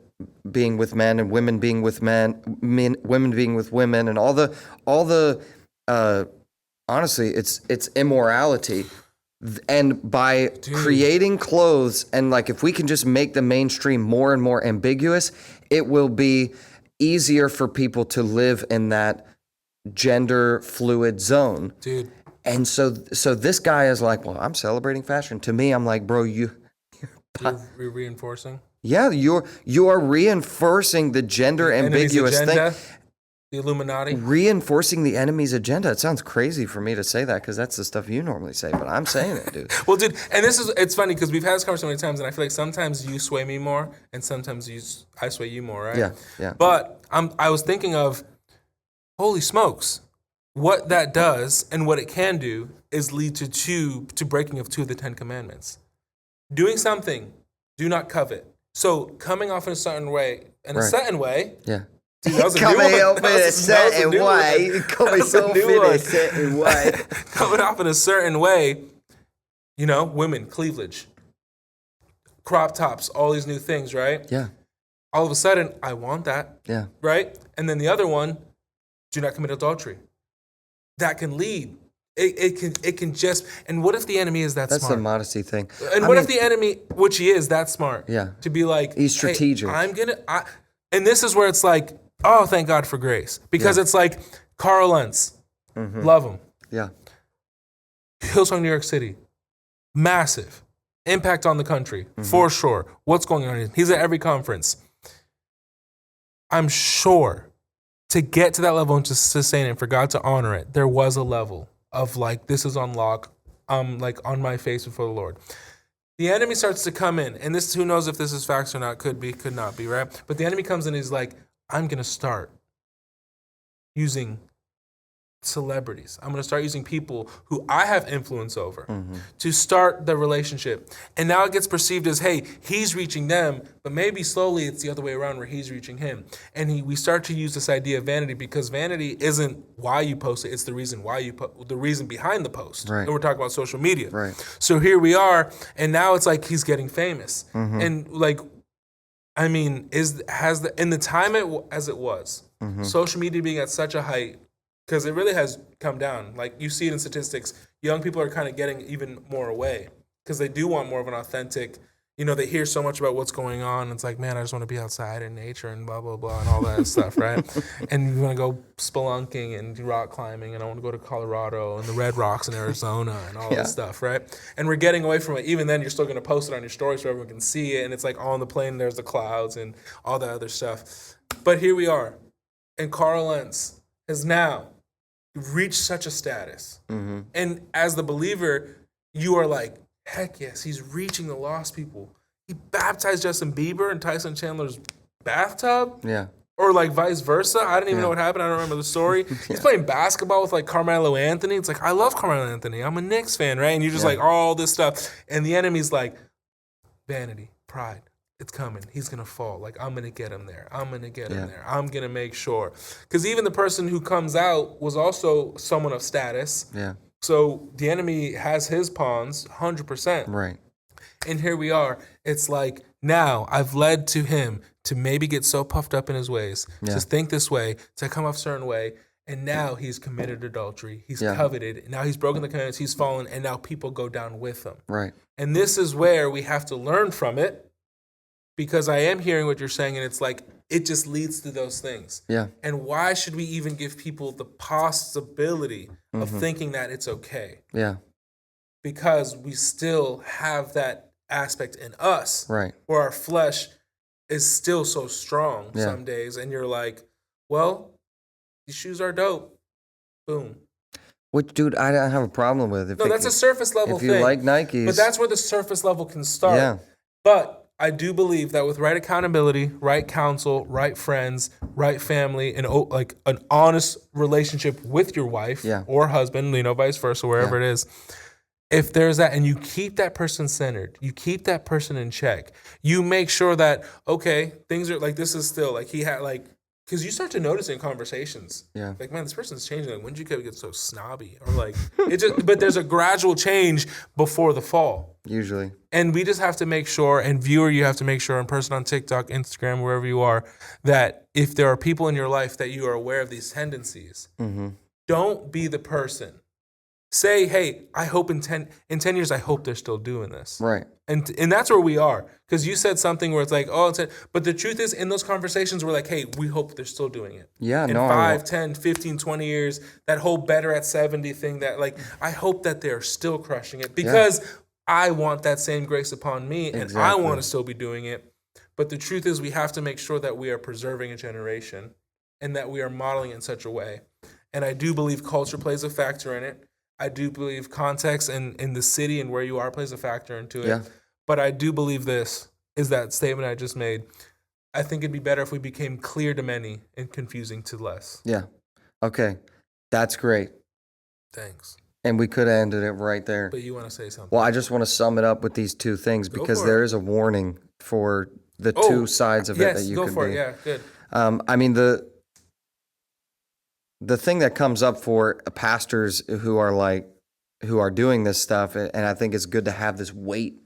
being with men and women being with women being with women, and all the honestly, it's immorality. And by creating clothes, and like if we can just make the mainstream more and more ambiguous, it will be easier for people to live in that gender fluid zone. Dude. And so this guy is like, well, I'm celebrating fashion. To me, I'm like, bro, you're reinforcing. Yeah, you are reinforcing the gender ambiguous thing. The Illuminati. Reinforcing the enemy's agenda. It sounds crazy for me to say that because that's the stuff you normally say, but I'm saying it, dude. Well, dude, and it's funny because we've had this conversation many times, and I feel like sometimes you sway me more, and sometimes I sway you more, right? Yeah, yeah. But I was thinking of, holy smokes. What that does and what it can do is lead to breaking of 2 of the 10 commandments. Doing something, do not covet. So coming off in a certain way, yeah. Dude, that was a coming off in a certain way. Coming off in a certain way, women, cleavage, crop tops, all these new things, right? Yeah. All of a sudden, I want that. Yeah. Right? And then the other one, do not commit adultery. That can lead. it can just. And what if the enemy is That's smart? the modesty thing. And what if the enemy, which he is, that smart? Yeah. To be like, he's strategic. Hey, and this is where it's like, oh, thank God for grace, because it's like Carl Lentz, love him. Yeah. Hillsong, New York City, massive impact on the country for sure. What's going on? He's at every conference. I'm sure to get to that level and to sustain it, for God to honor it, there was a level of like, this is on lock. Like on my face before the Lord. The enemy starts to come in, and this, who knows if this is facts or not, could be, could not be, right? But the enemy comes in and he's like, I'm going to start using celebrities. I'm going to start using people who I have influence over to start the relationship. And now it gets perceived as, hey, he's reaching them, but maybe slowly it's the other way around where he's reaching him. And we start to use this idea of vanity, because vanity isn't why you post it, it's the reason why you the reason behind the post. Right. And we're talking about social media. Right. So here we are, and now it's like he's getting famous. And like, I mean, in the time as it was, social media being at such a height, because it really has come down. Like, you see it in statistics, young people are kind of getting even more away because they do want more of an authentic, they hear so much about what's going on. It's like, man, I just want to be outside in nature and blah, blah, blah, and all that stuff, right? And you want to go spelunking and rock climbing, and I want to go to Colorado and the Red Rocks in Arizona and all that stuff, right? And we're getting away from it. Even then, you're still going to post it on your stories so everyone can see it, and it's like on the plane, there's the clouds and all that other stuff. But here we are, and Carl Lentz has now reached such a status. And as the believer, you are like, heck yes, he's reaching the lost people. He baptized Justin Bieber in Tyson Chandler's bathtub? Yeah. Or like vice versa. I didn't even know what happened. I don't remember the story. He's playing basketball with like Carmelo Anthony. It's like, I love Carmelo Anthony. I'm a Knicks fan, right? And you're just like, all this stuff. And the enemy's like, vanity, pride. It's coming. He's going to fall. Like, I'm going to get him there. I'm going to get him there. I'm going to make sure. Because even the person who comes out was also someone of status. Yeah. So the enemy has his pawns 100%. Right. And here we are. It's like, now I've led to him to maybe get so puffed up in his ways, to think this way, to come off a certain way. And now he's committed adultery. He's coveted. Now he's broken the commandments. He's fallen. And now people go down with him. Right. And this is where we have to learn from it. Because I am hearing what you're saying, and it's like, it just leads to those things. Yeah. And why should we even give people the possibility of thinking that it's okay? Yeah. Because we still have that aspect in us. Right. Where our flesh is still so strong some days. And you're like, well, these shoes are dope. Boom. Which, dude, I don't have a problem with. That's a surface level thing. If you like Nikes. But that's where the surface level can start. Yeah. But I do believe that with right accountability, right counsel, right friends, right family, and like an honest relationship with your wife or husband, vice versa, wherever it is, if there's that, and you keep that person centered, you keep that person in check, you make sure that, okay, things are like, this is still like, he had like, because you start to notice in conversations, like, man, this person's changing. Like, when did you get so snobby? Or like, but there's a gradual change before the fall. Usually. And we just have to make sure, and viewer, you have to make sure, in person on TikTok, Instagram, wherever you are, that if there are people in your life that you are aware of these tendencies, don't be the person. Say, hey, I hope in 10 years, I hope they're still doing this. Right. And that's where we are. Because you said something where it's like, oh, but the truth is, in those conversations, we're like, hey, we hope they're still doing it. Yeah, in 5, 10, 15, 20 years, that whole better at 70 thing, that like, I hope that they're still crushing it, because I want that same grace upon me, and I want to still be doing it. But the truth is, we have to make sure that we are preserving a generation and that we are modeling it in such a way. And I do believe culture plays a factor in it. I do believe context and in the city and where you are plays a factor into it. Yeah. But I do believe this is that statement I just made. I think it'd be better if we became clear to many and confusing to less. Yeah. Okay. That's great. Thanks. And we could have ended it right there. But you want to say something? Well, I just want to sum it up with these two things, because there is a warning for the two sides of it that you could be. Yes, go for it. Yeah, good. I mean, the thing that comes up for pastors who are doing this stuff, and I think it's good to have this weight,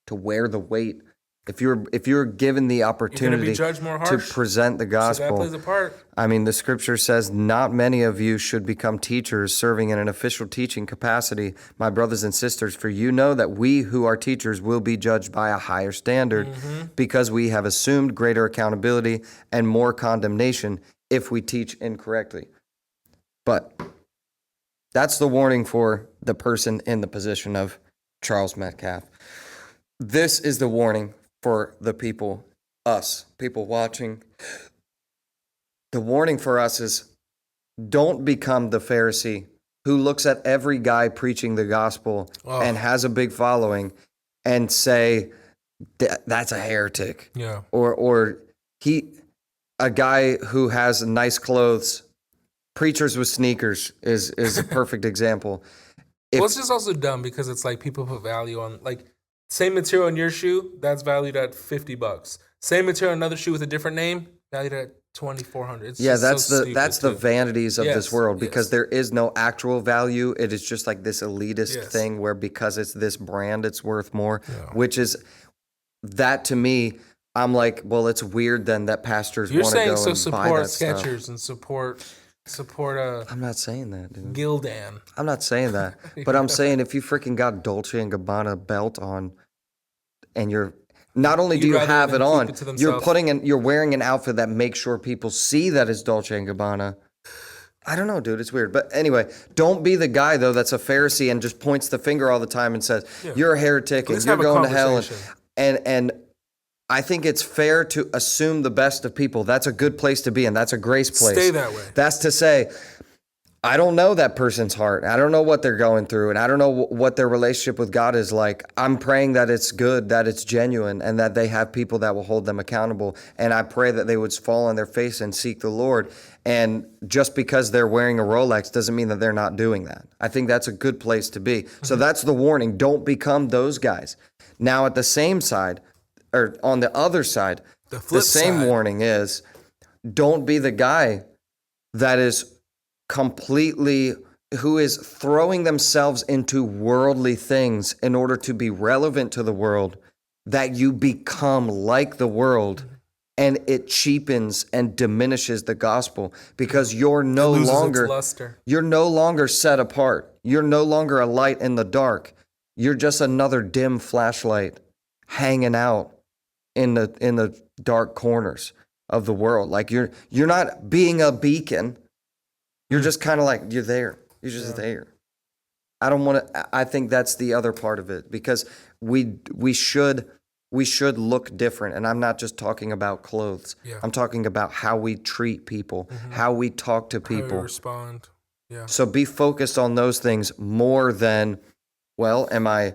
to wear the weight If you're given the opportunity judged more to harsh. present the So that gospel, plays a part. I mean, the scripture says, not many of you should become teachers serving in an official teaching capacity, my brothers and sisters, for you know that we who are teachers will be judged by a higher standard because we have assumed greater accountability and more condemnation if we teach incorrectly. But that's the warning for the person in the position of Charles Metcalf. This is the warning for the people, us, people watching. The warning for us is, don't become the Pharisee who looks at every guy preaching the gospel and has a big following and say, that's a heretic. Yeah. Or a guy who has nice clothes, preachers with sneakers is a perfect example. Well, it's just also dumb because it's like people put value on, like, same material in your shoe, that's valued at $50. Same material in another shoe with a different name, valued at $2,400. Yeah, that's the vanities of this world, because yes. there is no actual value. It is just like this elitist Yes. thing where because it's this brand, it's worth more, which is, that to me, I'm like, well, it's weird then that pastors want to go and buy that stuff. You're saying support Skechers and support I'm not saying that, dude. Gildan. I'm not saying that. But I'm saying if you freaking got Dolce & Gabbana belt on and you're not only do you have it on, you're wearing an outfit that makes sure people see that it's Dolce & Gabbana. I don't know, dude. It's weird. But anyway, don't be the guy, though, that's a Pharisee and just points the finger all the time and says, you're a heretic and you're going to hell. And I think it's fair to assume the best of people. That's a good place to be, and that's a grace place. Stay that way. That's to say, I don't know that person's heart. I don't know what they're going through, and I don't know what their relationship with God is like. I'm praying that it's good, that it's genuine, and that they have people that will hold them accountable. And I pray that they would fall on their face and seek the Lord. And just because they're wearing a Rolex doesn't mean that they're not doing that. I think that's a good place to be. So that's the warning. Don't become those guys. Now, at the same side, or on the other side, the same warning is, don't be the guy that is who is throwing themselves into worldly things in order to be relevant to the world, that you become like the world and it cheapens and diminishes the gospel, because you're no longer set apart. You're no longer a light in the dark. You're just another dim flashlight hanging out in the dark corners of the world. Like you're not being a beacon. You're just kind of like, you're there. You're just there. I think that's the other part of it, because we should look different. And I'm not just talking about clothes. Yeah. I'm talking about how we treat people, how we talk to people. How we respond. Yeah. So be focused on those things more than, well, am I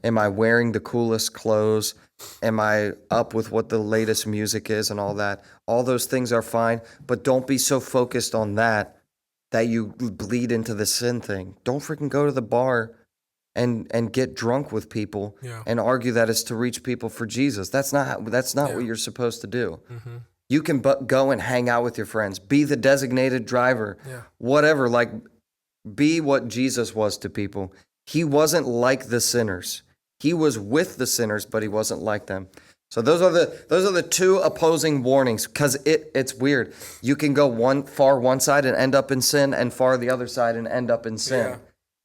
wearing the coolest clothes? Am I up with what the latest music is and all that? All those things are fine, but don't be so focused on that you bleed into the sin thing. Don't freaking go to the bar and get drunk with people and argue that it's to reach people for Jesus. That's not what you're supposed to do. Mm-hmm. You can go and hang out with your friends. Be the designated driver. Yeah. Whatever, like, be what Jesus was to people. He wasn't like the sinners. He was with the sinners, but he wasn't like them. So those are the two opposing warnings, because it's weird. You can go one side and end up in sin, and far the other side and end up in sin. Yeah.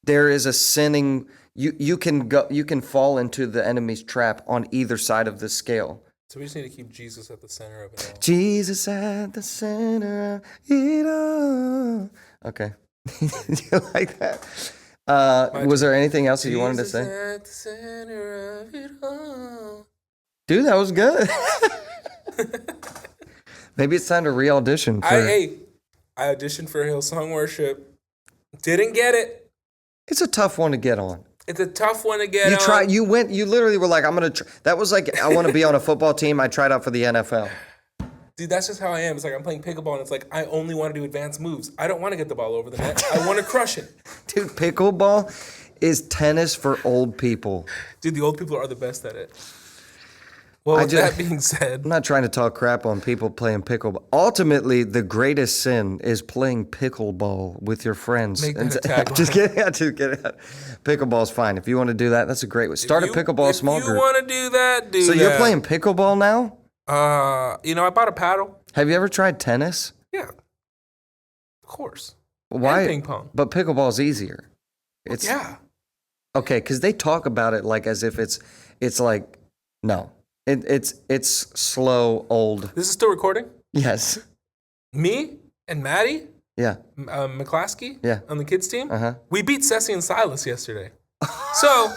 There is a sinning. You can fall into the enemy's trap on either side of the scale. So we just need to keep Jesus at the center of it all. Jesus at the center of it all. Okay. Do you like that? Was there anything else that you wanted to say? Jesus at the center of it all. Dude, that was good. Maybe it's time to re-audition. I auditioned for Hillsong Worship. Didn't get it. It's a tough one to get on. It's a tough one to get on. You literally were like, I'm going to that was like, I want to be on a football team. I tried out for the NFL. Dude, that's just how I am. It's like I'm playing pickleball, and it's like I only want to do advanced moves. I don't want to get the ball over the net. I want to crush it. Dude, pickleball is tennis for old people. Dude, the old people are the best at it. Well, with that being said, I'm not trying to talk crap on people playing pickleball. Ultimately, the greatest sin is playing pickleball with your friends. Make that a tagline. Just kidding. Pickleball's fine. If you want to do that, that's a great way. Start a pickleball small group. If you want to do that, do so that. you're playing pickleball now? I bought a paddle. Have you ever tried tennis? Yeah. Of course. Why? And ping pong. But pickleball's easier. Yeah. Okay, because they talk about it like as if it's like, no. It's slow, old. This is still recording? Yes. Me and Maddie? Yeah. McClaskey? Yeah. On the kids team? Uh-huh. We beat Ceci and Silas yesterday. So...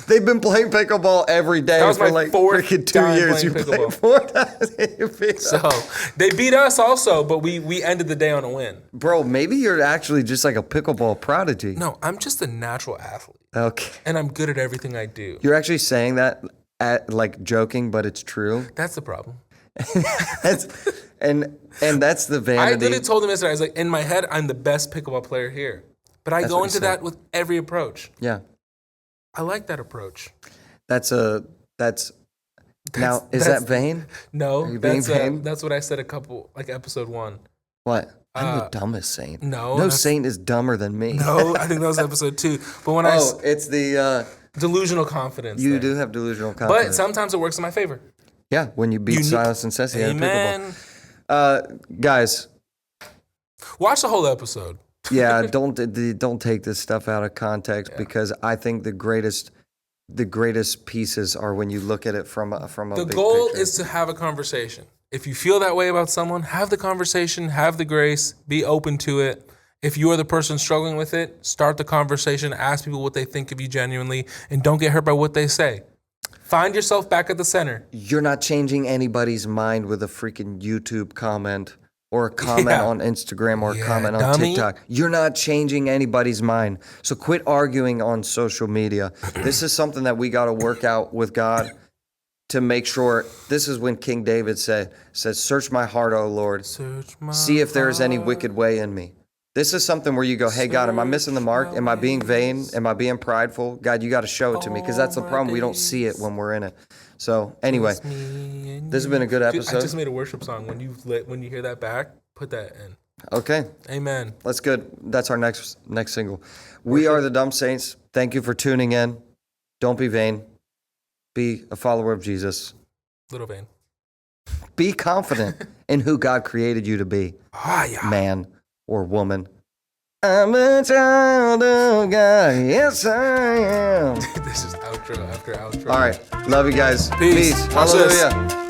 They've been playing pickleball every day for like freaking 2 years. You played 4 times. So they beat us also, but we ended the day on a win. Bro, maybe you're actually just like a pickleball prodigy. No, I'm just a natural athlete. Okay. And I'm good at everything I do. You're actually saying that like joking, but it's true. That's the problem. and that's the vanity. I literally told him yesterday, I was like, in my head, I'm the best pickleball player here. But I go into that with every approach. Yeah. I like that approach. Now, is that vain? No, vain? That's what I said episode 1. What? I'm the dumbest saint. No saint is dumber than me. No, I think that was episode 2. But when it's the delusional confidence. You do have delusional confidence. But sometimes it works in my favor. Yeah, when you beat Silas and Ceci at pickleball. Guys, watch the whole episode. Yeah, don't take this stuff out of context because I think the greatest pieces are when you look at it from a The big goal picture. is to have a conversation. If you feel that way about someone, have the conversation, have the grace, be open to it. If you are the person struggling with it, start the conversation, ask people what they think of you genuinely, and don't get hurt by what they say. Find yourself back at the center. You're not changing anybody's mind with a freaking YouTube comment or a comment on Instagram or a comment on TikTok. You're not changing anybody's mind. So quit arguing on social media. This is something that we got to work out with God to make sure. This is when King David says, search my heart, O Lord. See if there is any wicked way in me. This is something where you go, hey, God, am I missing the mark? Am I being vain? Am I being prideful? God, you got to show it to me because that's the problem. We don't see it when we're in it. So anyway, this has been a good episode. Dude, I just made a worship song. When you hear that back, put that in. Okay. Amen. That's good. That's our next single. We are the Dumb Saints. Thank you for tuning in. Don't be vain. Be a follower of Jesus. Little vain. Be confident in who God created you to be. Man or woman. I'm a child of God. Yes, I am. This is outro after outro. All right. Love you guys. Peace. Hallelujah.